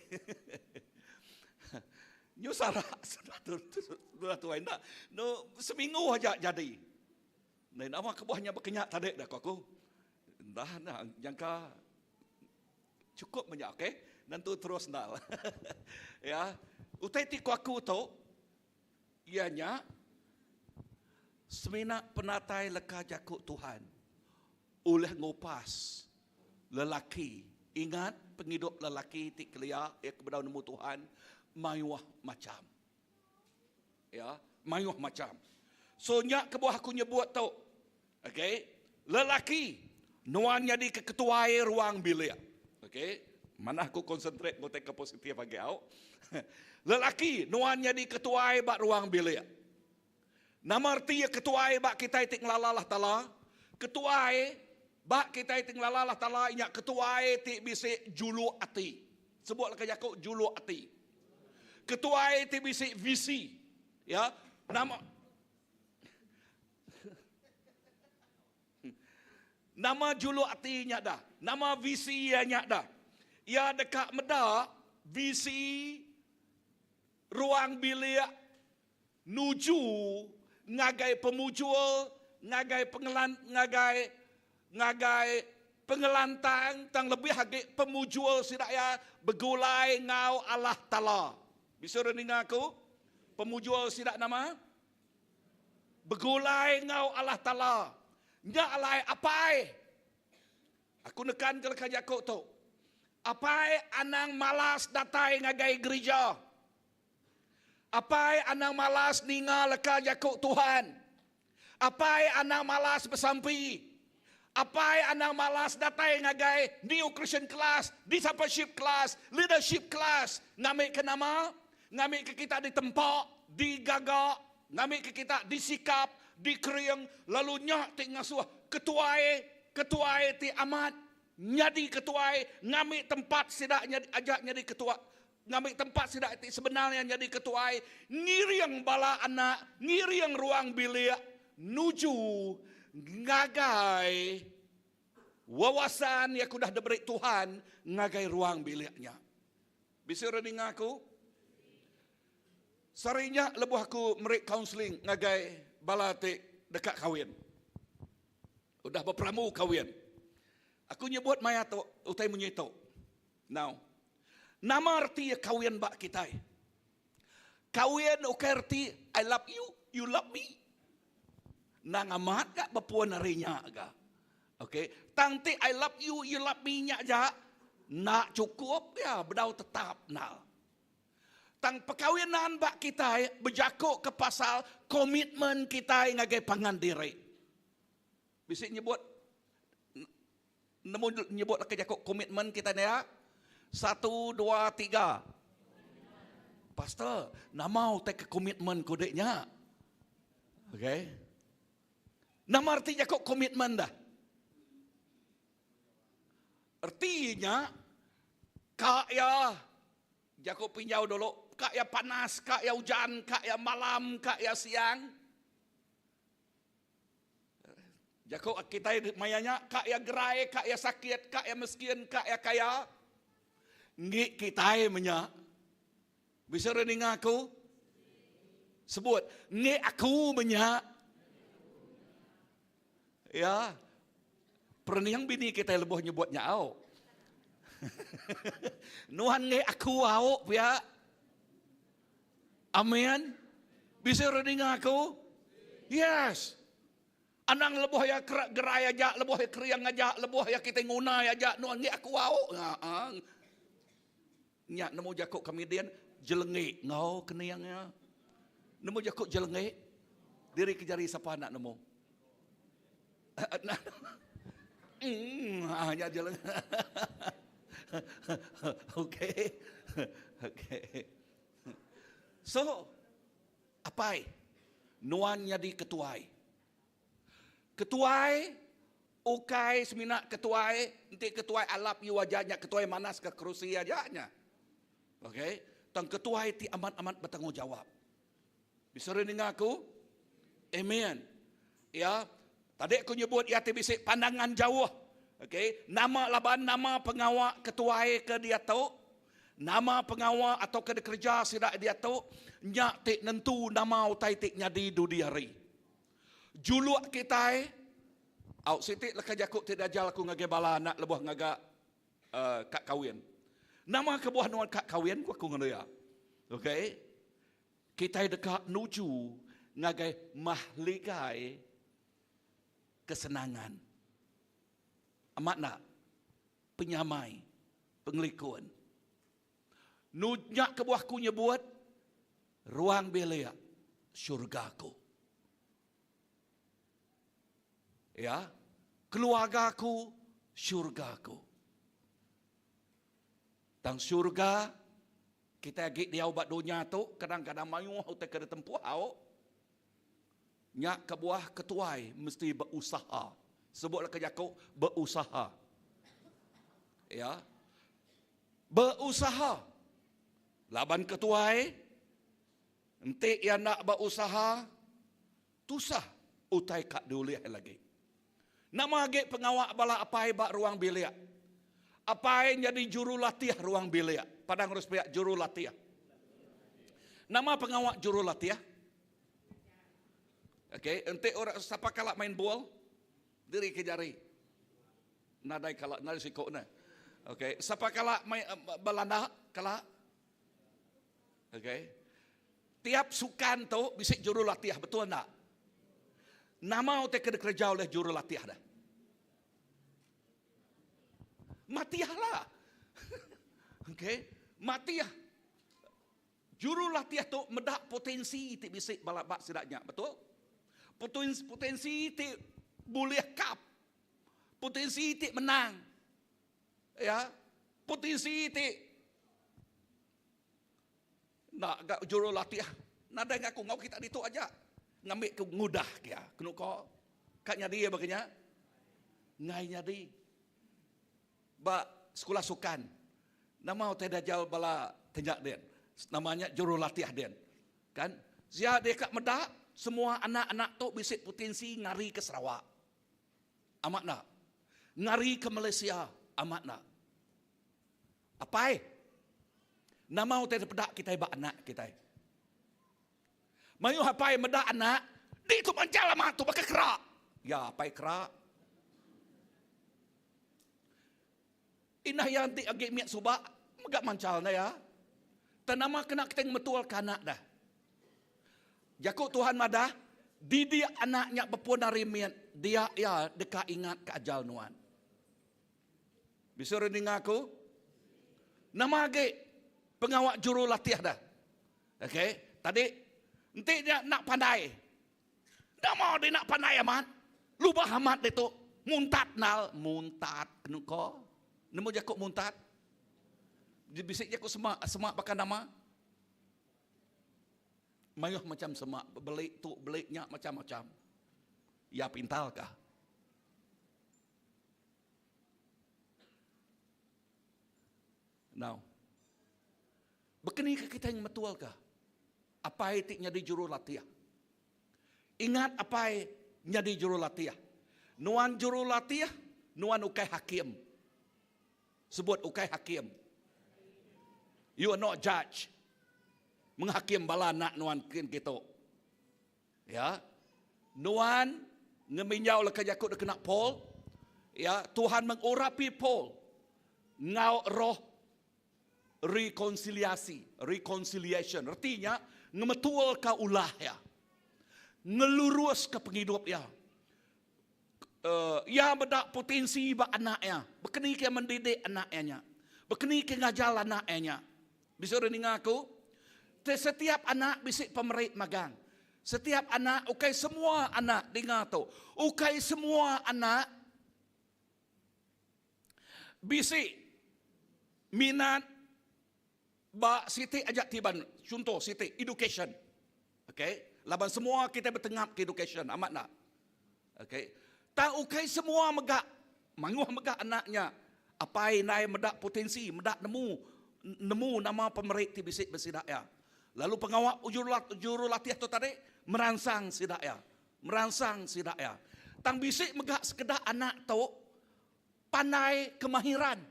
Nyu sarak sudah tu endak. No seminggu aja jadi. Nah, nama kebuahnya berkenyak tadi dah aku. Dah nah, jangka cukup banyak, okey? Nanti terus nal. Ya, utai ti aku tu, ianya semina penatai leka jakuk Tuhan. Oleh ngopas lelaki. Ingat penghidup lelaki ti kelia ya kepada nemu Tuhan mayuah macam. Ya, mayuah macam. So nyak kebuah aku nyebut tu. Okey, lelaki nuan jadi keketuai ruang bilik. Okey, mana aku konsentrate ngotek ke positif bagi au. Lelaki nuan jadi ketuai bak ruang bilik. Nama arti ketuai bak kita itik ngalalah tala. Ketuai bak kita itik ngalalah tala inyak ketuai itik bisik julu ati. Sebutlah ke Yakub julu ati. Ketuai itik bisik visi. Ya, nama julu atinya dah. Nama visi ianya dah. Ia dekat meda visi ruang bilik nuju ngagai pemujul, ngagai pengelantang tang lebih hagi pemujul sidaya begulai ngau Allah Taala. Bisa rendengar aku? Pemujul sidak nama? Begulai ngau Allah Taala. Nya alai apai? Aku nekan ke lekan Yakub tu. Apai anang malas datai ngagai gereja? Apai anang malas ninga lekan Yakub Tuhan? Apai anang malas bersampi? Apai anang malas datai ngagai New Christian Class, Discipleship Class, Leadership Class? Ngambil ke nama? Ngambil ke kita di tempat, di gagak, ngambil ke kita di sikap, di kriang, lalu nyak ti ngasuh ketuai ti amat nyadi ketuai, ngambil tempat sidak ajak nyadi ketua, ngambil tempat sidak ti sebenarnya nyadi ketuai, ngiriang bala anak, ngiriang ruang bilik, nuju ngagai wawasan yang kudah diberi Tuhan ngagai ruang biliknya. Bisa reading aku? Sarinya lebuh aku merik counseling ngagai balatik dekat kahwin. Udah berpramu kahwin. Aku nyebut maya tu, utai menyitu. Now, nama arti kahwin bak kita. Kahwin ukai arti I love you, you love me. Nang amat kak berpuan harinya kak. Okay, tangti I love you, you love me nya aja. Nak cukup ya, bedau tetap nak. Tang perkawinan bak kita berjakuk ke pasal komitmen kita ngagai pangan diri. Bisa nyebut nyebut ke jakuk komitmen kita ni ya. 1, 2, 3. Pastor, nama utai ke komitmen kodeknya. Okay. Nama arti jakuk komitmen dah. Artinya kak ya jakuk pinjau dulu. Kak ya panas, kak ya hujan, kak ya malam, kak ya siang. Jakuk kita mayanya, kak ya gerai, kak ya sakit, kak ya miskin, kak ya kaya. Ngi kita menya. Bisa reading aku? Sebut, ngi aku menya. Ya. Perniang bini kita lebuh nyebutnya au. Nuhan ngi aku au ya. Amin. Bisa reading aku? Yes. Anang lebuh ya gerai aja, lebuh ya kriang aja, lebuh ya kita ngunai aja, nuan ngi aku au. Nya nemu jakuk kemudian jelengi ngau keniangnya. Nemu jakuk jelengi. Diri kejari siapa nak nemu? Hanya jelengi. Okay. Okay. So, apai? Nuan jadi ketuai. Ketuai, ukai semina ketuai, nanti ketuai alap yu wajahnya, ketuai manas ke kerusi ajanya. Okay? Tang ketuai ti amat-amat bertanggungjawab. Bisa reading aku? Amen. Ya, tadi aku nyebut ya bisik pandangan jauh. Okay? Nama laban nama pengawal ketuai ke dia tahu. Nama pengawal atau ke kerja sidak dia tahu. Nyak tik nentu nama utai tik nyadi du diari. Juluk kita au sitik leka jakuk tidak jal aku ngage bala anak lebuh ngaga kak kawin. Nama kebuah nuan kak kawin ku aku ngelia. Okey. Kita dekat nuju ngagai mahligai kesenangan. Makna penyamai, penglikuan. Nunyak kebuahku nyebut ruang belia syurgaku. Ya, keluargaku syurgaku. Tang syurga kita agi dia ubat dunia tu kadang-kadang mayuh utai kada tempuh au. Nyak kebuah ketuai mesti berusaha. Sebutlah ke Yakub berusaha. Ya. Berusaha. Laban ketuai enti yang nak berusaha tusah utai kak diulih lagi. Nama age pengawak bala apai bak ruang bilik. Apai jadi juru latih ruang bilik. Padang harus pihak juru latih. Nama pengawak juru latih. Okey, ente orang siapa kalak main bola? Diri ke jari. Nadai kalak nadai sikok na. Okey, siapa kalak main balanda kalak? Okey. Tiap sukan tu bisik juru latih, betul tak? Nama utek kena kerja oleh juru latih dah. Matiahlah. Okey, matiah. Juru latih tu medak potensi ti bisik balak-bak sidaknya, betul? Potensi ti boleh kap. Potensi ti menang. Ya, potensi ti nak gak juru latih. Nada ngaku ngau kita itu aja. Ngambil ke ngudah kia. Kena kau kat nyadi ya baganya. Ngai nyadi. Ba sekolah sukan. Nama tidak jauh bala tenjak den. Namanya juru latih den. Kan? Zia dekat medak semua anak-anak tu bisik potensi ngari ke Sarawak. Amat nak. Ngari ke Malaysia. Amat nak. Apai? Nama tidak pedak kita ibak anak kita. Mayu hapai medak anak, di tu mancal amat tu pakai kerak. Ya, apai kerak. Inah yang ti agi miat subak, megak mancal na ya. Tanama kena kita metual kanak dah. Jakuk Tuhan madah, didik anaknya berpuan dari miat, dia ya dekat ingat ke ajal nuan. Bisa rending aku? Nama agi pengawak juru latih dah. Okey, tadi nanti dia nak pandai. Dah mau dia nak pandai amat. Lubah amat dia tu. Muntat nal. Muntat. Kena kau. Nemu jakuk muntat. Bisik jakuk semak. Semak pakai nama. Mayuh macam semak. Belik tu. Beliknya macam-macam. Ya pintal kah? Now. Bekeni ke kita yang metual kah? Apa itu jadi juru latih? Ingat apa jadi juru latih? Nuan juru latih, nuan ukai hakim. Sebut ukai hakim. You are not judge. Menghakim bala nak nuan kita. Ya. Nuan ngeminyau leka jakut dia kena Paul. Ya, Tuhan mengurapi Paul. Ngau roh reconciliation. Artinya ngemetual ka ulah ya. Ngelurus ke penghidup ya. Ya bedak potensi ba anaknya. Bekeni ke mendidik anaknya. Bekeni ke ngajar anaknya. Bisa rending aku? Setiap anak bisik pemerit magang. Setiap anak, ukai semua anak dengar tu. Ukai semua anak bisik minat ba Siti ajak tiban. Contoh Siti education. Okey, laban semua kita bertengap ke education. Amat nak. Okey. Tak ukai semua megak. Manguh megak anaknya. Apai nai medak potensi, medak nemu nama pemerit ti bisik bersidak ya. Lalu pengawak juru latih tu tadi merangsang sidak ya. Merangsang sidak ya. Tang bisik megak sekedar anak tu pandai kemahiran.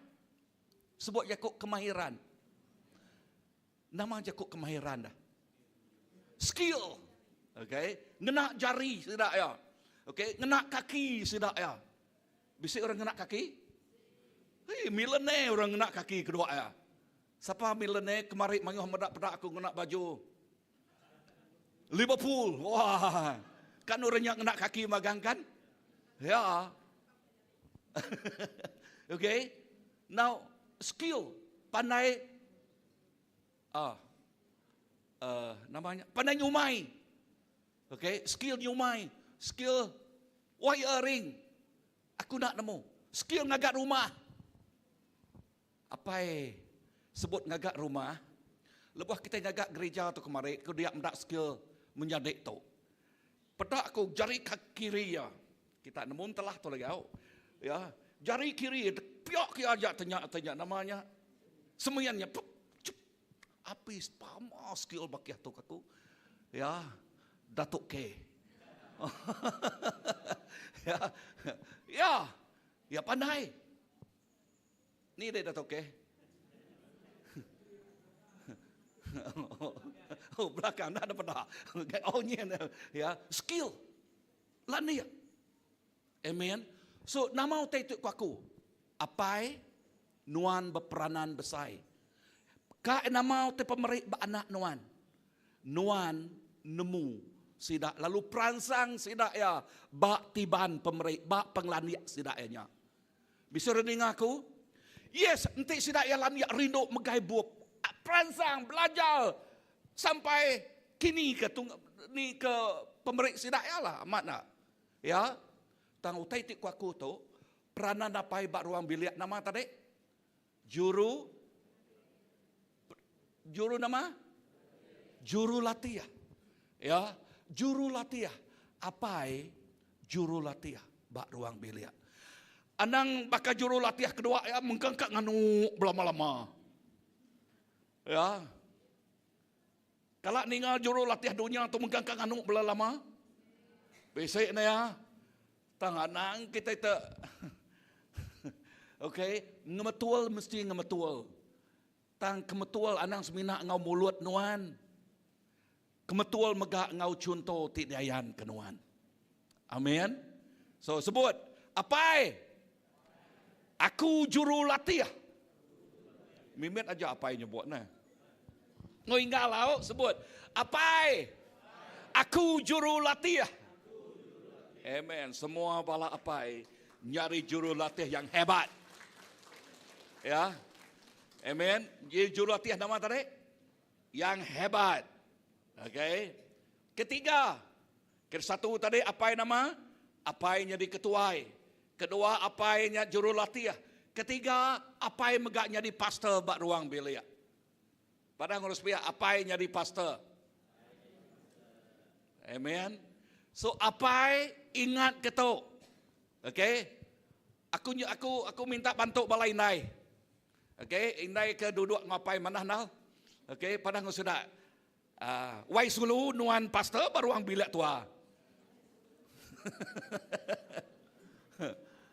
Sebut Yakub kemahiran. Nama Jakuk kemahiran dah. Skill. Okay. Ngenak jari tidak ya. Okey, ngenak kaki sidak ya. Bisik orang ngenak kaki? Hei, milene orang ngenak kaki kedua ya. Siapa milene kemarin mangih medak-pedak aku ngenak baju Liverpool. Wah, kan orang yang ngenak kaki magang kan? Ya. Okay. Now, skill, pandai, namanya, pandai nyumai. Okay, skill nyumai, skill wiring. Aku nak nemu. Skill ngagak rumah. Apa sebut ngagak rumah? Lepas kita ngagak gereja tu kemarin, aku dia mendak skill menyadik tu. Pedak aku jari kiri ya. Kita nemu telah tu lagi. Ya, jari kiri, piak ke aja tanya namanya. Semuanya habis pama skill bakiah tu aku. Ya, Datuk K. Ya pandai. Ni dia Datuk K. Oh, belakang dah ada pada. Oh, ni ya, skill. Lah ni. Amen. So, nama utai tu aku. Apai nuan berperanan besar. Ka nama utai pemerik anak nuan. Nuan nemu sidak lalu perangsang sidak ya bak tiban pemerik bak penglaniak sidak nya. Bisa dengar aku? Yes, nanti sidak ya laniak rindu megai buat perangsang belajar sampai kini ke ni ke pemerik sidak ya lah makna. Ya. Tang utai tik aku tu peranan dapai bak ruang bilik nama tadi? Juru nama? Juru latihan. Ya, juru latihan. Apai juru latihan bak ruang bilik. Anang bakal juru latihan kedua ya mengkengkak nganu belama-lama. Ya. Kalau ningal juru latihan dunia tu mengkengkak nganu belama-lama. Besok ni ya. Tanganang kita itu. Okey, ngemetual mesti ngemetual. Tang kemetual anang semina ngau mulut nuan. Kemetual megak ngau contoh tidayan kenuan. Amin. So sebut, apai? Aku juru latihan. Mimet aja apai nyebut nah. Ngoi ngalau sebut, apai? Aku juru latihan. Amen. Semua bala apai nyari juru latih yang hebat. Ya. Amen. Juru latih nama tadi? Yang hebat. Okey. Ketiga. Satu tadi apai nama? Apai jadi ketua. Kedua apai nya juru latih. Ketiga apai megak jadi pastor bak ruang bilik. Padang ngurus pihak apai jadi pastor. Amen. So apai ingat ketuk. Okey. Aku minta bantu balai indai. Okey, indai ke duduk ngapai manah nal. Okey, padang sudah. Wai sulu nuan pastor baru ang bilik tua.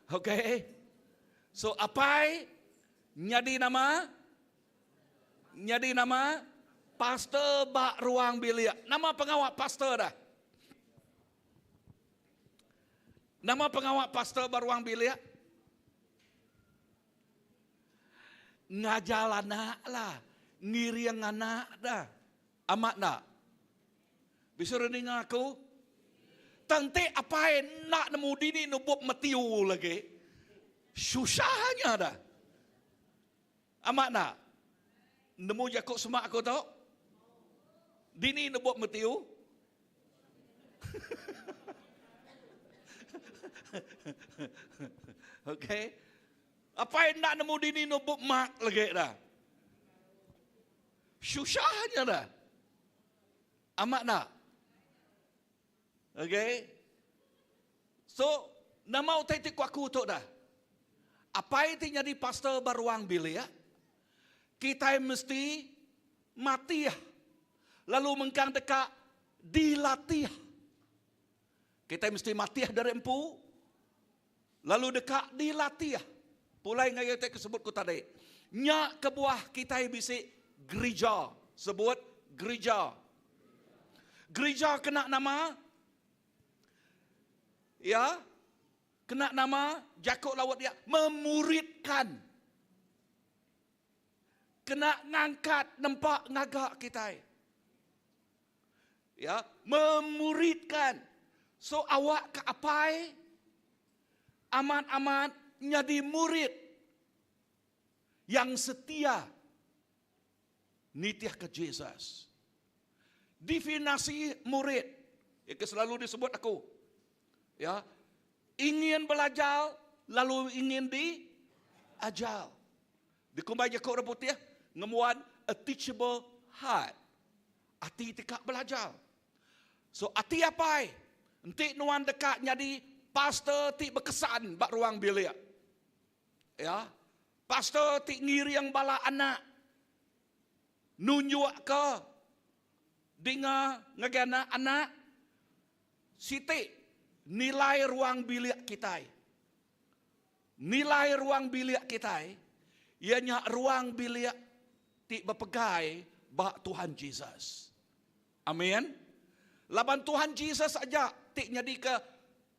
Okey. So apai nyadi nama pastor bak ruang bilik. Nama pengawal pastor dah. Nama pengawal pastor baruang bilik? Ngajalan lah. Ngiriang anak dah. Amat nak. Bisa dengar aku? Tante apa nak nemu dini nubuk metiu lagi? Susahnya dah. Amat nak. Nemu jakuk semak aku tahu? Dini nubuk metiu? Okey. Apa yang nak nemu dini nubuk mak lagi dah. Susahnya dah. Amat nak. Okey. So, nama utai tik aku tu dah. Apa yang jadi pastor baruang bilik ya? Kita mesti mati ya. Lalu mengkang dekat dilatih. Kita mesti mati dari empu. Lalu dekat dilatih. Pulai ngaya kita sebut ku tadi. Nya kebuah kita bisik gereja. Sebut gereja. Gereja kena nama. Ya, kena nama Jakub lawat dia memuridkan. Kena ngangkat nampak ngagak kita. Ya, memuridkan. So awak ke apai amat-amat jadi murid yang setia nitiah ke Yesus. Definisi murid yang selalu disebut aku. Ya, ingin belajar lalu ingin diajar. Di kumbai Jakub rebut ya, ngemuan a teachable heart. Hati tikak belajar. So hati apa? Nanti nuan dekat jadi pastor ti berkesan bak ruang bilik. Ya. Pastor ti ngiri yang bala anak. Nunjuk ke dengar ngagana anak siti nilai ruang bilik kita. Nilai ruang bilik kita ianya ruang bilik ti berpegai bak Tuhan Yesus. Amin. Laban Tuhan Yesus saja ti jadi ke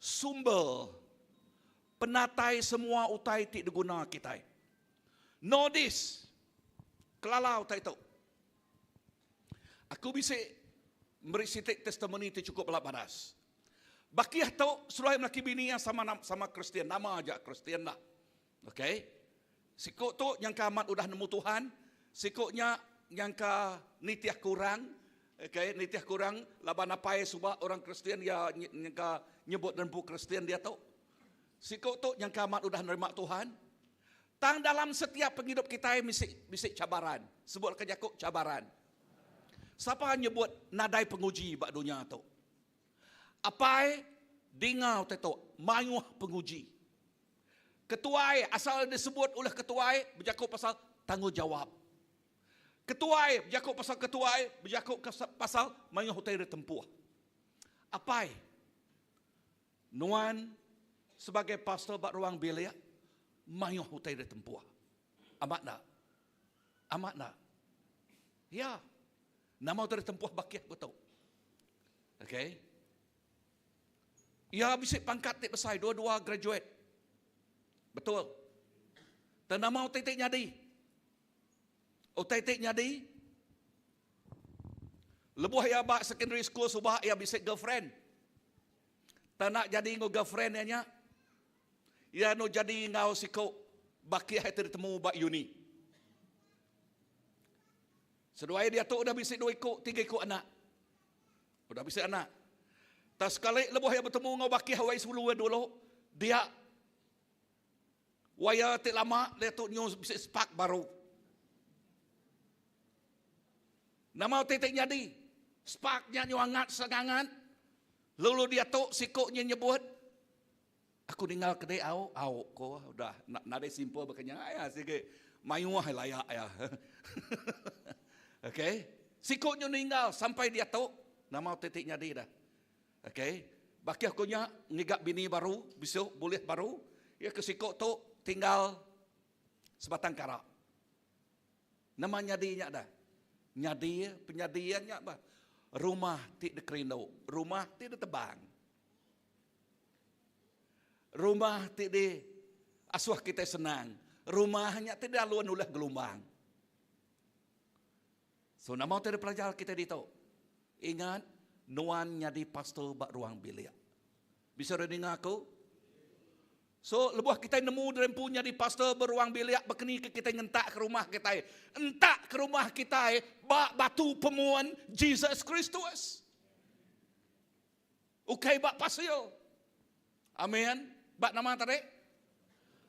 sumber penatai semua utai ti diguna kita. Know this. Kelalau utai itu. Aku bisa beri sitik testimoni itu cukup belak panas. Bakiah tu sulai melaki bini yang sama Kristian, nama aja Kristian lah. Okay? Sikuk tu yang kamat udah nemu Tuhan, sikuknya yang ka nitiah kurang, okay? Nitiah kurang, laban apa subah orang Kristian ya yang ka nyebut dan bu Kristian dia tu. Sikuk tu yang kamat udah nerima Tuhan. Tang dalam setiap penghidup kita bisik cabaran. Sebut ke Jakub cabaran. Siapa nyebut nadai penguji bak dunia tu? Apai dengar tu mayuh penguji. Ketuai asal disebut oleh ketuai berjakub pasal tanggungjawab. Ketuai berjakub pasal ketuai berjakub pasal mayuh utai tempuh. Apai nuan sebagai pastor bak ruang bilik mayuh utai tempuh. Amat nak? Amat nak? Ya. Nama utai tempuh bakiah betul. Okay. Ya bisik pangkat tik besar, dua-dua graduate. Betul. Dan nama utai tik nyadi. Utai tik nyadi. Lebuh ya bak secondary school subah ya bisik girlfriend. Tak nak jadi ngau girlfriend nya. Ya no jadi ngau sikau bakiah itu ditemu bak uni. Seduai dia tu udah bisik 2 ikut, 3 ikut anak. Udah bisik anak. Tak sekali lebuh yang bertemu ngau bakiah wai 10 dulu. Dia waya tik lama dia tu nyu bisik spark baru. Nama titik jadi. Sparknya nyu hangat sangat. Lalu dia tu sikuknya nyebut. Aku tinggal kedai au ko udah nade simple bakanya ya sikit mayuah layak ya. Okay. Sikutnya meninggal sampai dia tahu nama titiknya dia dah. Okay. Baki akunya ngigak bini baru, besok boleh baru. Ya ke sikut tu tinggal sebatang kara. Nama nyadinya dah. Nyadi penyadiannya apa? Rumah tidak kerindau, rumah tidak tebang. Rumah tidak asuh kita senang. Rumahnya tidak laluan ulah gelombang. So nama kita pelajar kita di tahu. Ingat nuan nyadi pastor bak ruang bilik. Bisa dengar aku? So lebuh kita nemu dan punya di pastor beruang bilik bekeni kita ngentak ke rumah kita. Entak ke rumah kita bak batu pemuan Jesus Kristus. Ukai bak pasio. Amin. Bak nama tadi?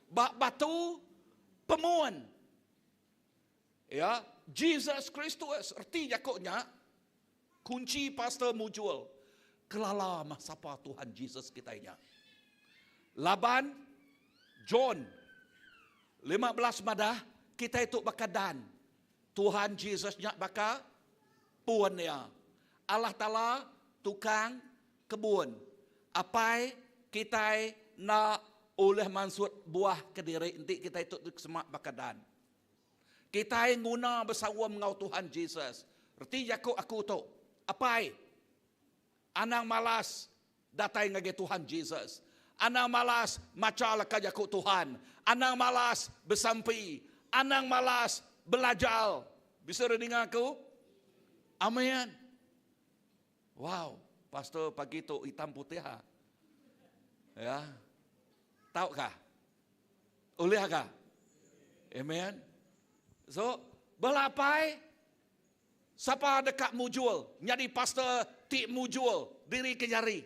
Bak batu pemuan. Ya. Jesus Kristus, erti jakoknya kunci pastor mujual kelala masapa Tuhan Jesus kitanya. Laban John 15 madah kita itu bakadan Tuhan Yesusnya baka puannya. Allah Taala tukang kebun. Apa kita nak oleh mansut buah kediri nanti kita itu semak bakadan. Kita yang guna bersawam ngau Tuhan Yesus. Erti Jakub aku tu. Apa? Anang malas Datai ngage Tuhan Jesus. Anang malas maca laka jaku Tuhan. Anang malas bersampi. Anang malas belajar. Bisa dengar aku? Amin. Wow, pastor pagi tu hitam putih ha. Ya. Tahu kah? Oleh kah? Amen. So, belapai siapa dekat mujul, jadi pastor ti mujul diri ke jari.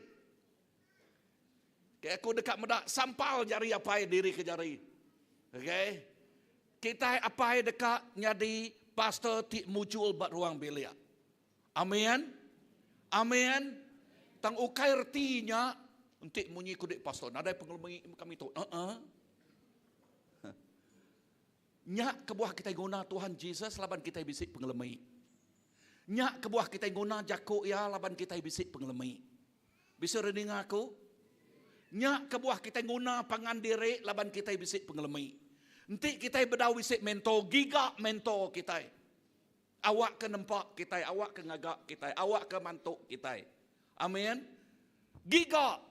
Okay, aku dekat medak sampal jari apa diri ke jari. Okay. Kita apa dekat jadi pastor ti mujul bat ruang bilik. Amin. Amin. Tang ukai artinya untuk munyi kudik pastor. Ada pengelumi kami tu. Nyak kebuah kita guna Tuhan Jesus laban kita bisik pengelumi. Nyak kebuah kita guna jakuk ya laban kita bisik pengelumi. Bisa reading aku? Nyak kebuah kita guna pangan diri laban kita bisik pengelumi. Nanti kita berdawi bisik mentor, gigak mentor kita. Awak ke nempak kita, awak ke ngagak kita, awak ke mantuk kita. Amin. Gigak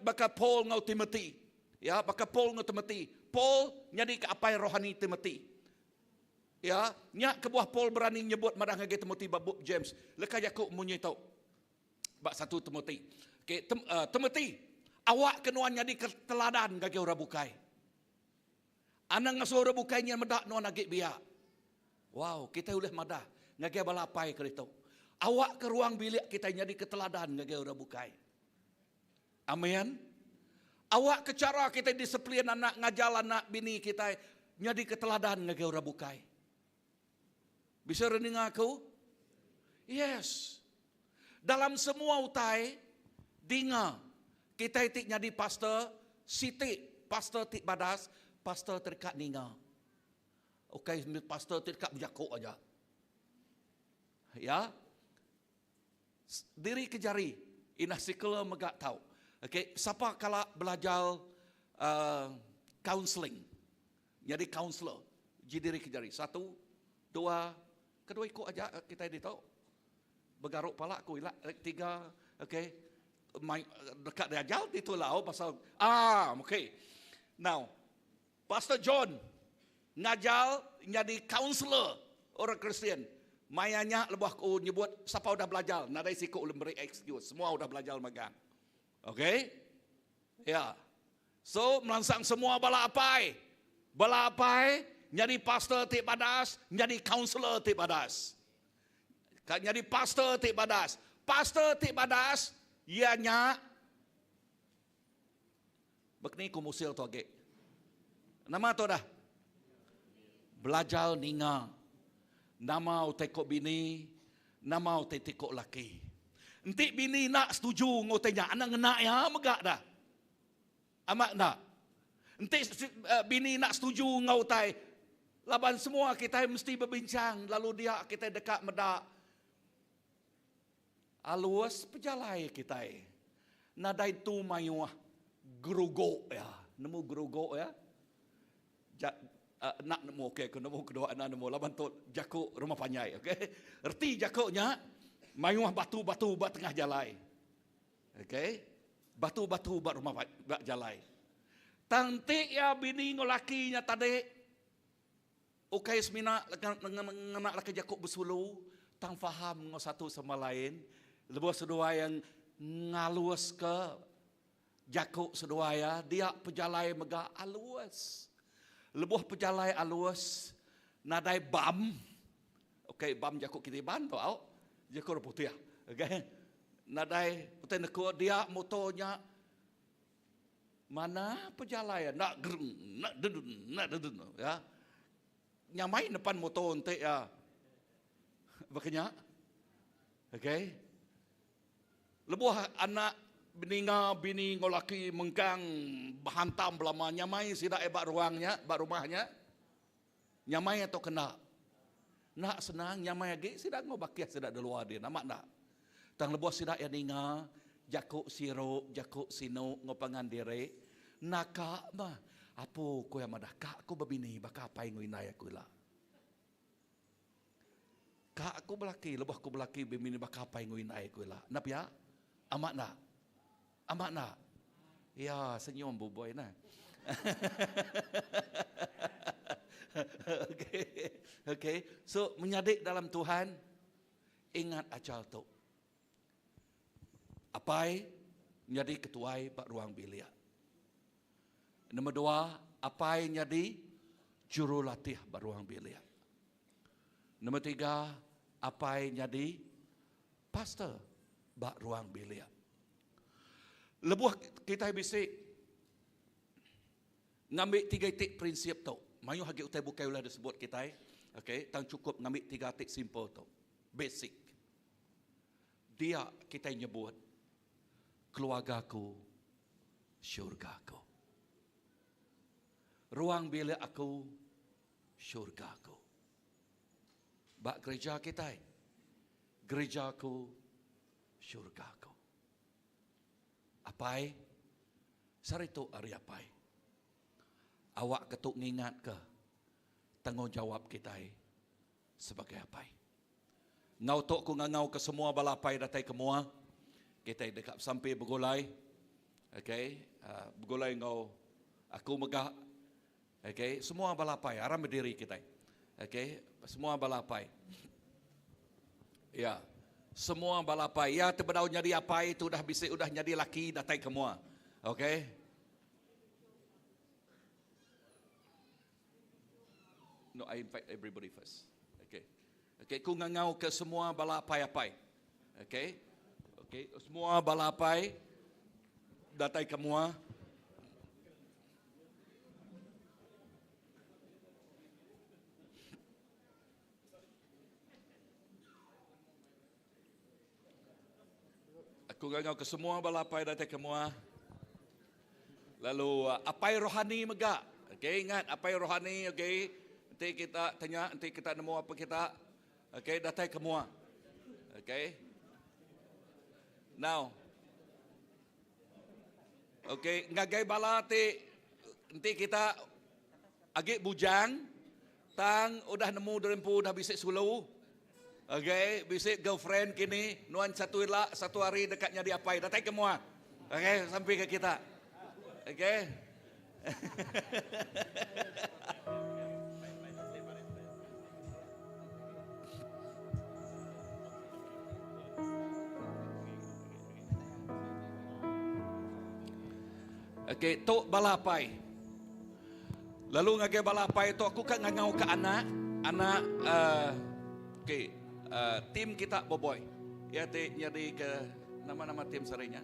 baka Paul ngau Timothy. Ya, baka Paul ngau Timothy. Paul nyadi ke apai rohani Timothy. Ya, nyak kebuah Paul berani nyebut madah ngage Timothy babuk James. Leka Yakub munyi tau. Bak 1 Timothy. Okay, Timothy, awak kenuan nyadi keteladan ngage ora bukai. Anang ngaso ora bukai nyan medak nuan agik biak. Wow, kita boleh madah. Ngage balapai ke itu. Awak ke ruang bilik kita nyadi keteladan ngage ora bukai. Amin. Awak ke cara kita disiplin anak ngajal anak bini kita nyadi keteladan ngage ora bukai. Bisa rening aku? Yes. Dalam semua utai dinga kita itik nyadi pastor siti, pastor tik badas, pastor terkat ninga. Okay, pastor terkat berjakuk aja. Ya. Diri ke jari. Inah sikela megak tahu. Okay, siapa kala belajar counseling. Jadi counselor. Jadi diri ke jari. 1, 2, kedua ikut aja kita ini tahu. Bergaruk pala aku. 3, okay. Dekat dia jauh itulah pasal. Okay. Now, Pastor John ngajar jadi counselor orang Kristian. Mayanya lebah ku nyebut siapa udah belajar. Nadai siku ulun beri excuse. Semua udah belajar megang. Okay? Ya. So, melansang semua bala apai. Bala apai, jadi pastor tik badas, jadi counselor tik badas. Jadi pastor tik badas. Pastor tik badas, ianya begini kumusil tu agak. Nama tu dah. Belajar ninga. Nama utekok bini, nama utekok laki. Nanti bini nak setuju ngotenya, anak ngenak ya megak dah. Amak nak. Nanti bini nak setuju ngotai. Laban semua kita mesti berbincang, lalu dia kita dekat medak. Alus pejalai kita. Nadai tu mayuah gerugo ya. Nemu gerugo ya. Nak nemu okey, aku nemu kedua anak nemu laban tu jakuk rumah panyai, okey. Erti jakuknya mayuah batu-batu bat tengah jalai. Okey. Batu-batu bat rumah bat jalai. Tanti ya bini ngolakinya tadi. Okey semina nganak laki jakuk bersulu, tang faham ngo satu sama lain. Lepas sedua yang ngalus ke jakuk sedua ya, dia pejalai megah alus. Lebuh pejalai alus, nadai bam. Okey, bam jakuk kita ban tau. Jakuk putih. Okey. Nadai putih neko dia motonya mana pejalai nak gerung, nak dedun ya. Nyamai depan motor ente ya. Makanya. Okey. Lebuh anak bini ngolaki mengkang bahantam belama nyamai sidak ebak ruangnya, bak rumahnya. Nyamai atau kena. Nak senang nyamai lagi sidak ngobakiah sidak di luar dia, nama nak. Tang lebuh sidak ya ninga, jakuk siro, jakuk sino ngopangan diri. Naka mah, apa ko yang madah kak aku babini baka apa yang nguinay aku lah. Kak aku belaki, lebuh aku belaki bini baka apa yang nguinay aku lah. Nap ya? Amak nak. Amak nak? Ya, senyum boy nah. Okay. So menyadik dalam Tuhan, ingat acal tu. Apai menjadi ketuai bak ruang bilik. Nombor 2, apai menjadi jurulatih bak ruang bilik. Nombor 3, apai menjadi pastor bak ruang bilik. Lebuh kita bisik ngambil 3 titik prinsip tu. Mayu hagi utai bukai ulah disebut kita. Okay, tang cukup ngambil 3 titik simple tu. Basic. Dia kita nyebut keluargaku, syurgaku. Ruang bilik aku, syurgaku. Bak gereja kita, gerejaku, syurgaku. Apai? Saritu ari apai? Awak ketuk ngingat ke tanggungjawab kita sebagai apai? Ngau tok ku ngau ke semua balapai datai kemua. Kita dekat sampai bergulai. Okay, bergulai ngau aku megah. Okay, semua balapai aram berdiri kita. Okay, semua balapai. Ya. Semua balapai. Ya, terbedau jadi apa itu dah bisik, udah jadi laki, datai semua. Okay? No, I invite everybody first. Okay. Okay, ku ngangau ke semua balapai-apai. Okay? Okay, semua balapai, datai semua. Aku ngangau ke semua balapai datai semua. Lalu apai rohani megak. Okey, ingat apai rohani, okey. Nanti kita tanya, nanti kita nemu apa kita. Okey, datai semua. Okey. Now. Okey, ngagai bala nanti kita agak bujang tang udah nemu derempu dah bisik sulu. Okay, bisik girlfriend kini nuan satu hari dekatnya di apai datai semua. Okay, sampai ke kita. Okay. Okay, tok balapai. Lalu ngagai balapai tu aku kan ngangau ke anak okay. Tim kita boboy. Ya jadi ke nama-nama tim sarinya.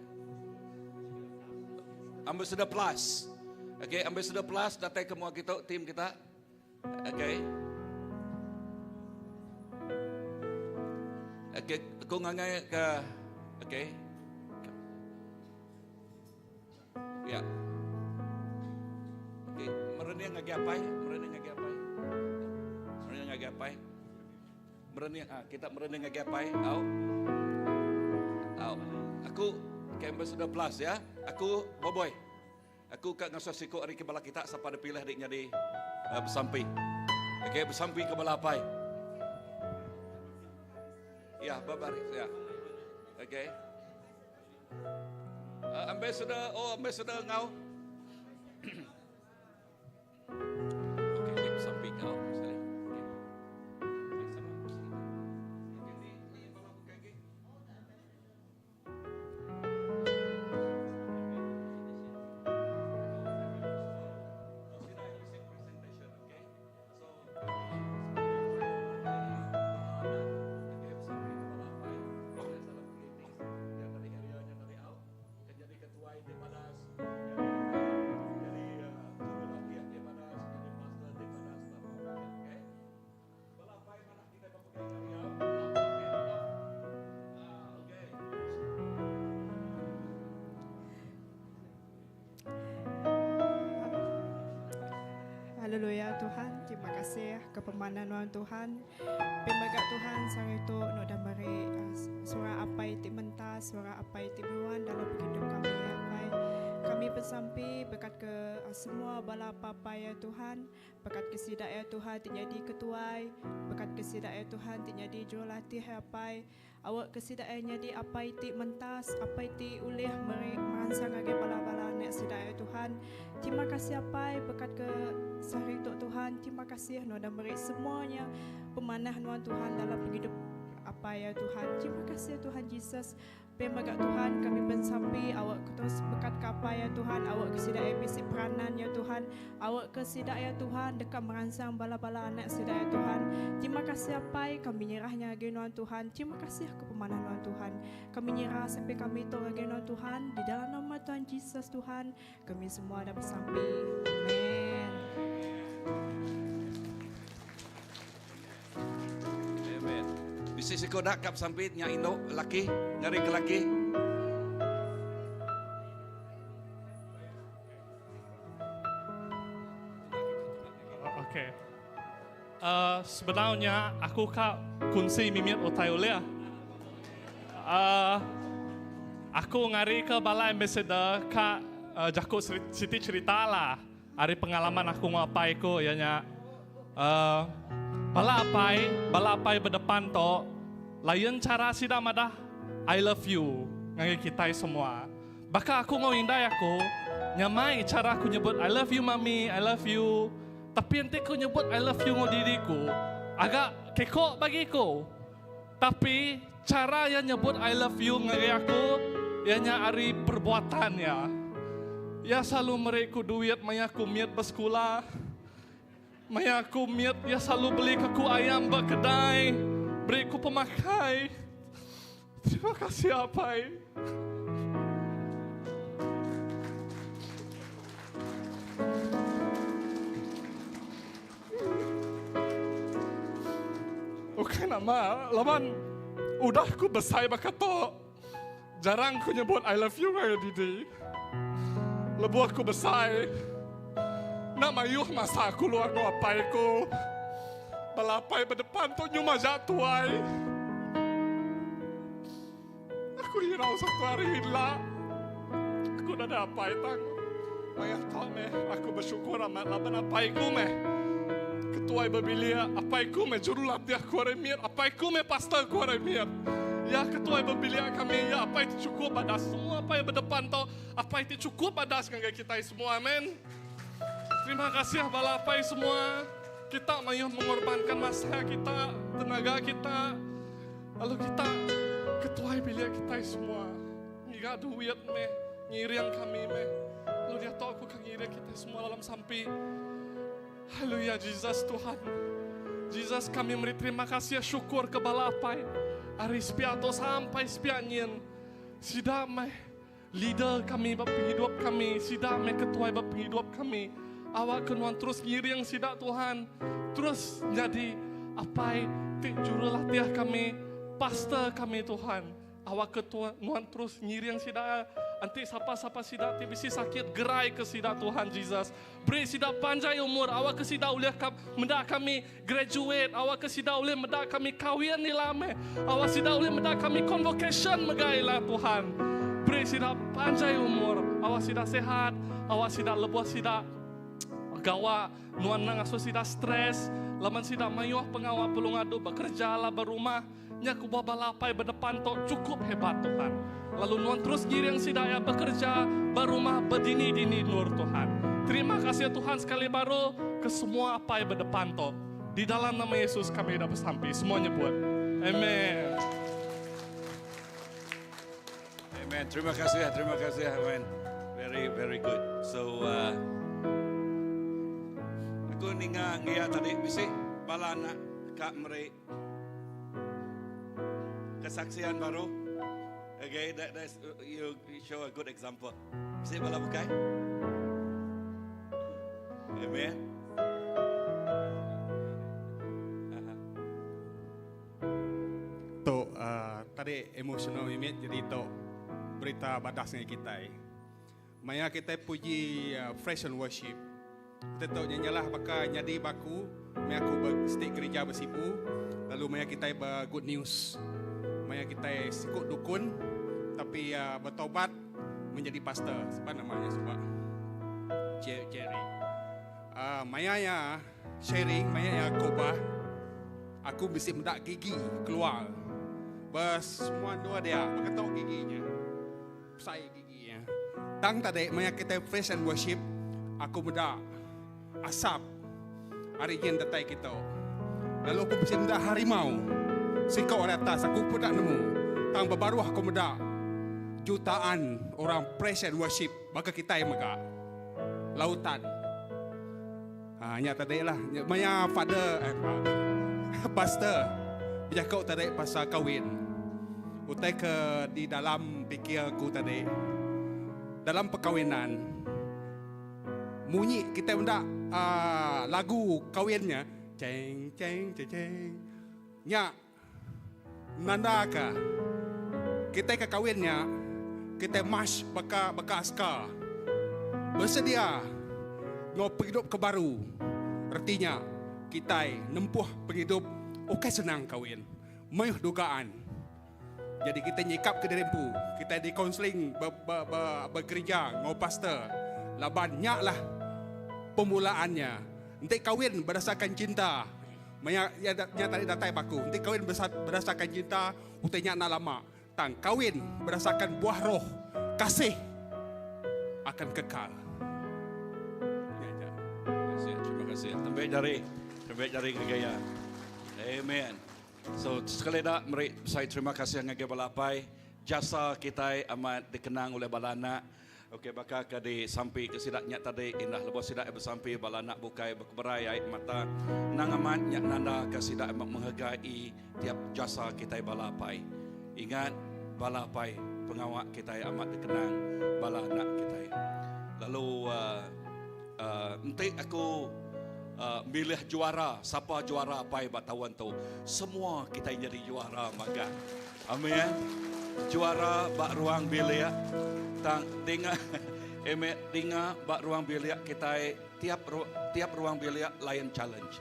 Ambassador Plus. Okay, Ambassador Plus datai semua kita tim kita. Okay. Okay, aku ngangai ke okay. Ya. Okay, merenang ngagi apai? Kita merenang ngagi apai? Aku ke Ambassador Plus ya. Aku boboy. Aku kat ngasuh siku hari kebala kita siapa ada pilih adiknya di bersampi. Okay, bersampi ke bala apai. Ya, babaris ya. Okay. Ambassador ngau. Okay, bersampi kau. Haleluya Tuhan, terima kasih kepemanan Tuhan. Pembaga Tuhan sang itu no damari suara apa itu mentah, suara apa itu buan dalam hidup kami ya Pai. Kami bersampi berkat ke semua bala papa ya Tuhan, berkat kesidak ya Tuhan terjadi ketuai, berkat berkat kesida ya Tuhan ti nyadi jualatih apai awak kesida nyadi apai ti mentas apai ti ulih meransang age bala-bala nek sida ya Tuhan. Terima kasih apai berkat ke sehari itu Tuhan. Terima kasih no dan beri semuanya pemanah Tuhan Tuhan dalam hidup apa ya Tuhan. Terima kasih Tuhan Yesus. Pemagat Tuhan kami bersampai awak terus berkat kapa ya Tuhan. Awak kesida bisi peranan ya Tuhan. Awak kesida ya Tuhan dekat merangsang bala-bala anak sida ya Tuhan. Terima kasih apai kami nyerahnya genuan Tuhan. Terima kasih kepemanan Tuhan. Kami nyerah sampai kami itu genuan Tuhan. Di dalam nama Tuhan Yesus Tuhan kami semua dah bersampai. Amin. Amen. Bisi sikodak kap sampit nya Indo laki ngari ke laki. Oke. Sebenarnya aku kak kunci mimit otai oleh. Aku ngari ke bala ambassador kak jago siti cerita lah. Hari pengalaman aku ngapai ko ya nya. Bala apai berdepan to. Lain cara sida madah I love you ngai kita semua. Baka aku mau indai aku nyamai cara aku nyebut I love you mami, I love you. Tapi nanti aku nyebut I love you ngau diriku agak kekok bagiku. Tapi cara yang nyebut I love you ngai aku ianya ari perbuatan ya. Ya selalu mereka duit maya aku miat bersekolah. Maya aku miat ya selalu beli keku ayam berkedai. Beriku pemakai. Terima kasih apai. Oke nama, lawan udah ku besai bakato. Jarang ku nyebut I love you kayak Didi. Lebu aku besai. Nak mayuh masa aku luar ngapai ku. Balapai berdepan tu nyuma jatuai. Aku hirau satu hari hilang. Aku dah ada apa tang. Ayah tahu meh, aku bersyukur amat laban apa iku meh. Ketua berbilia, apa iku meh jurulatih aku remir, apa iku meh pastor aku remir. Ya ketua berbilia kami, ya apa itu cukup badas semua apa yang berdepan tu, apa itu cukup badas dengan kita semua, amen. Terima kasih balapai semua. Kita mau mengorbankan masa kita, tenaga kita. Lalu kita ketuai bilik kita semua. Nggak duit meh, ngiriang kami meh. Lalu dia tahu aku kan ngiriang kita semua dalam sampai. Haleluya Jesus Tuhan. Jesus kami beri terima kasih syukur ke balapai. Hari spiato sampai spianyin. Sida meh leader kami bab hidup kami. Sida meh ketuai bab hidup kami. Awak kenuan terus ngiring sida Tuhan. Terus jadi apa juru latih kami, pastor kami Tuhan. Awak kenuan terus ngiring sida. Nanti siapa-siapa sida bisi sakit gerai ke sida Tuhan Jesus. Beri sida panjang umur. Awak ke sida boleh mendak kami graduate. Awak ke sida boleh mendak kami kawin ni lame. Awak sida boleh mendak kami convocation megailah Tuhan. Beri sida panjang umur. Awak sida sehat. Awak sida lebuh sida gawa nuan nang aso sida stres laman sida mayuah pengawal pelungadu bekerja lah berumah nya kubah balapai berdepan to cukup hebat Tuhan. Lalu nuan terus giring sida ya bekerja berumah berdini-dini nur Tuhan. Terima kasih Tuhan sekali baru ke semua apa yang berdepan to. Di dalam nama Yesus kami dah bersampai semuanya buat. Amen. Amen. Terima kasih, amen. Very good. So aku ninga ngia tadi bisi balana kak meri kesaksian baru. Okay, that's you show a good example. Bisi bala bukai. Amen. To tadi emosional mimit jadi to berita badasnya kita. Maya kita puji fresh and worship. Kita tahu nyanyalah baka nyadi baku, maya aku berstick gereja bersipu, lalu maya kita good news. Maya kita sikut dukun, tapi bertobat menjadi pastor. Apa namanya sebab Jerry. Maya ya sharing, maya ya khotbah. aku mesti mendak gigi keluar. Semua dua dia mengetok giginya. Saya giginya. Tang tadi maya kita praise and worship, aku mendak asap hari yang datai kita. Lalu aku mesti mendak harimau. Sikau orang atas aku pun tak nemu. Tang baru aku mendak jutaan orang praise and worship bagi kita yang megak lautan. Nya tadi lah maya pastor bercakap tadi pasal kahwin. Utai ke di dalam pikirku tadi, dalam perkahwinan bunyi kita mendak lagu kahwinnya ceng ceng ceng ceng nya nandaka kita ke kahwinnya kita mas baka askar bersedia ngau penghidup ke baru. Artinya kita nempuh penghidup oke senang kahwin mayuh dugaan. Jadi kita nyikap ke derempu, kita di konseling bekerja ngau pastor. Labannya lah pemulaannya. Nanti kahwin berdasarkan cinta. Maya tadi datai baku. Nanti kahwin berdasarkan cinta, utenya nak lama. Tang kahwin berdasarkan buah roh, kasih akan kekal. Terima kasih. Terbaik dari gaya. Amen. So sekali dah mari saya terima kasih ngagai balapai. Jasa kita amat dikenang oleh balana. Okey bakal kadi sampai ke sidaknya tadi indah lebih sidak bersampai balana bukai berberai air mata. Nang amat nyak nanda ke sidak amat menghargai tiap jasa kita balapai. Ingat balapai pengawak kita amat dikenang balana kita. Lalu nanti aku milih juara, siapa juara apa yang bertawan tu. Semua kita jadi juara maka. Amin. Juara bak ruang bilik. Tang dengar bak ruang bilik kita tiap ruang bilik lain challenge.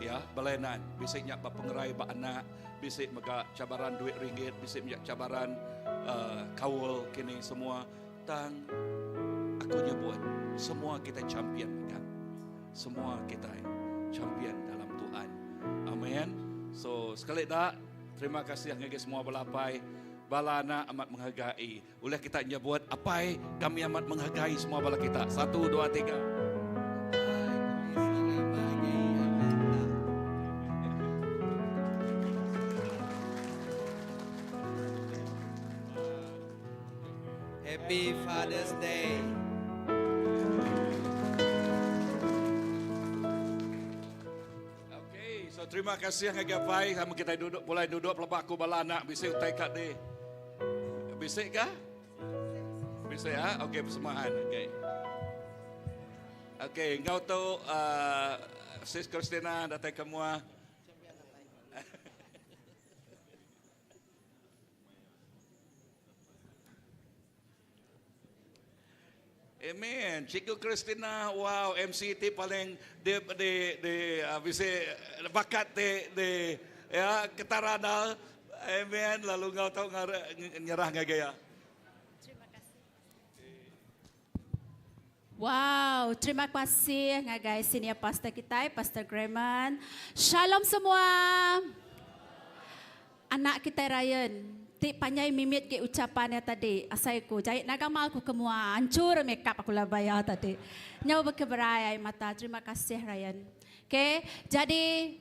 Ya, balenan bisiknya bak pengerai bak anak, bisik mega cabaran duit ringgit, bisik mega cabaran kawul kini semua. Tang aku nyebut semua kita champion mega. Semua kita champion dalam Tuhan. Amin. So sekali dah terima kasih kepada semua balapai. Balana amat menghargai. Oleh kita nyebut apa kami amat menghargai semua bala kita. 1 2 3. Happy Father's Day. So terima kasih kepada Pai. Sama kita mulai duduk pelabak aku bala anak bisik utai kat dia. Bisik kah? Bisik ya? Okey persembahan. Okey. Okey, engkau tu Sis Christina datang ke mua. Amen. Cikgu Christina, wow, MCT paling de bisa bakat de ya ketarana. Amen. Lalu ngau tahu nyerah gaya. Terima kasih. Wow, terima kasih ngagai senior pastor kita, Pastor Grayman. Shalom semua. Anak kita Ryan. Tik panjai mimit ke ucapannya tadi. Asaiku jahit nagamal aku kemua. Hancur makeup aku lah bayar tadi. Nyawa berkeberayai mata. Terima kasih Ryan. Okay, jadi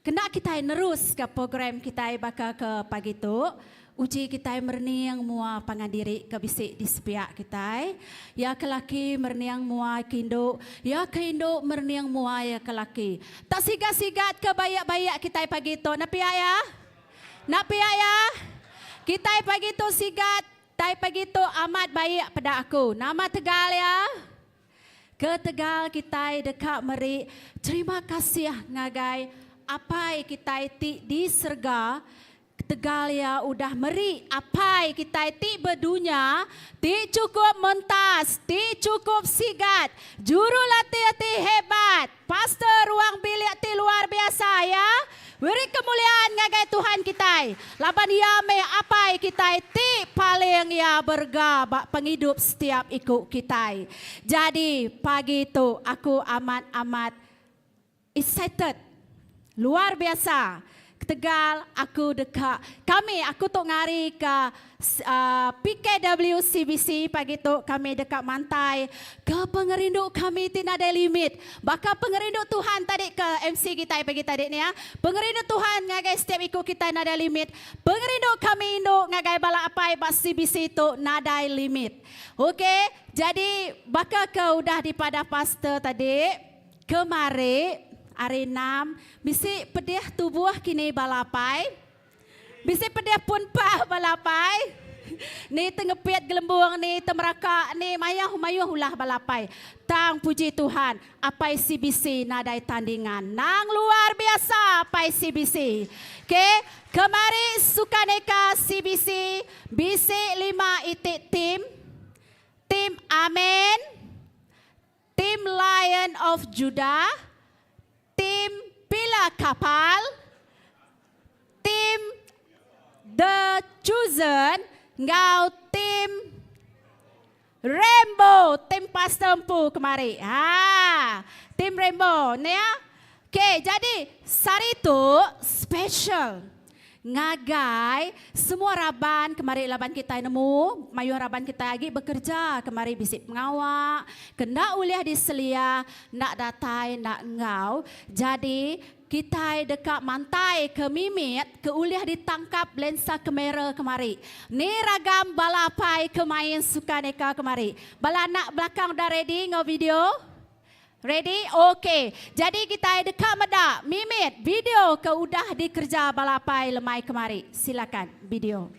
kena kita nerus ke program kita bakal ke pagi tu. Uji kita merniang mua pangandiri ke bisik di sepiak kita. Ya kelaki merniang mua kindo. Ya kindo merniang mua ya kelaki. Tak sigat-sigat ke bayak-bayak kita pagi tu. Napi ya? Napi ya? Kita pagi tu sigat. Tai pagi tu amat baik pada aku. Nama Tegal ya? Ke Tegal kita dekat meri. Terima kasih ngagai. Apa kita di serga Tegal ya udah meri apa kita berdunia ti cukup mentas ti cukup sigat juru latih hebat pastor ruang bilik ti luar biasa ya beri kemuliaan ngagai Tuhan kita laban ya me apa kita ti paling ya berga penghidup setiap ikut kita jadi pagi itu aku amat excited Luar biasa. Tegal aku dekat. Aku tok ngari ke PKW CBC pagi tu kami dekat Mantai. Ke pengerindu kami tidak ada limit. Bakal pengerindu Tuhan tadi ke MC kita pagi tadi ni ya. Pengerindu Tuhan ngagai setiap ikut kita nada limit. Pengerindu kami induk ngagai balak apai bak CBC tu nada limit. Okey, jadi bakal ke udah di pada pastor tadi kemari hari 6, bisi pedih tubuh kini balapai. Bisi pedih pun pah balapai. Ni tengepit gelembung ni temeraka ni mayuh ulah balapai. Tang puji Tuhan, apai CBC nadai tandingan. Nang luar biasa apai CBC. Okey, kemari Sukaneka CBC bisi 5 itik tim. Tim Amen. Tim Lion of Judah. Tim Pila Kapal, tim The Chosen, ngau tim Rainbow, tim Pastor Empu kemari. Tim Rainbow, ni ya. Okay, jadi hari itu special. Ngagai semua raban kemari laban kita nemu mayuh raban kita lagi bekerja kemari bisik pengawak kena uliah di selia nak datai nak ngau jadi kita dekat mantai ke mimit ke uliah ditangkap lensa kamera kemari ni ragam balapai kemain Sukaneka kemari bala nak belakang dah ready ngau video. Ready? Okey. Jadi kita dekat medak mimit video ke udah dikerja balapai lemai kemari. Silakan video.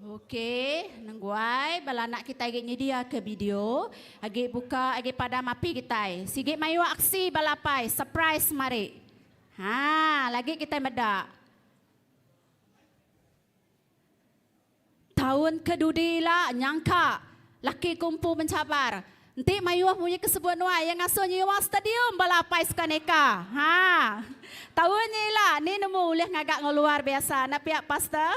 Okey, nengguai bala nak kita agi nyedia ke video, agi buka agi pada mapi kita. Sigit mayu aksi balapai, surprise mari. Lagi kita medak. Tahun kedudi lah nyangka laki kumpu mencabar. Nanti mayu punya kesebuan yang ngasuh nyewa stadium balapai Sukaneka. Tahun ni lah ni nemu boleh ngagak ngeluar biasa nak pihak pastor.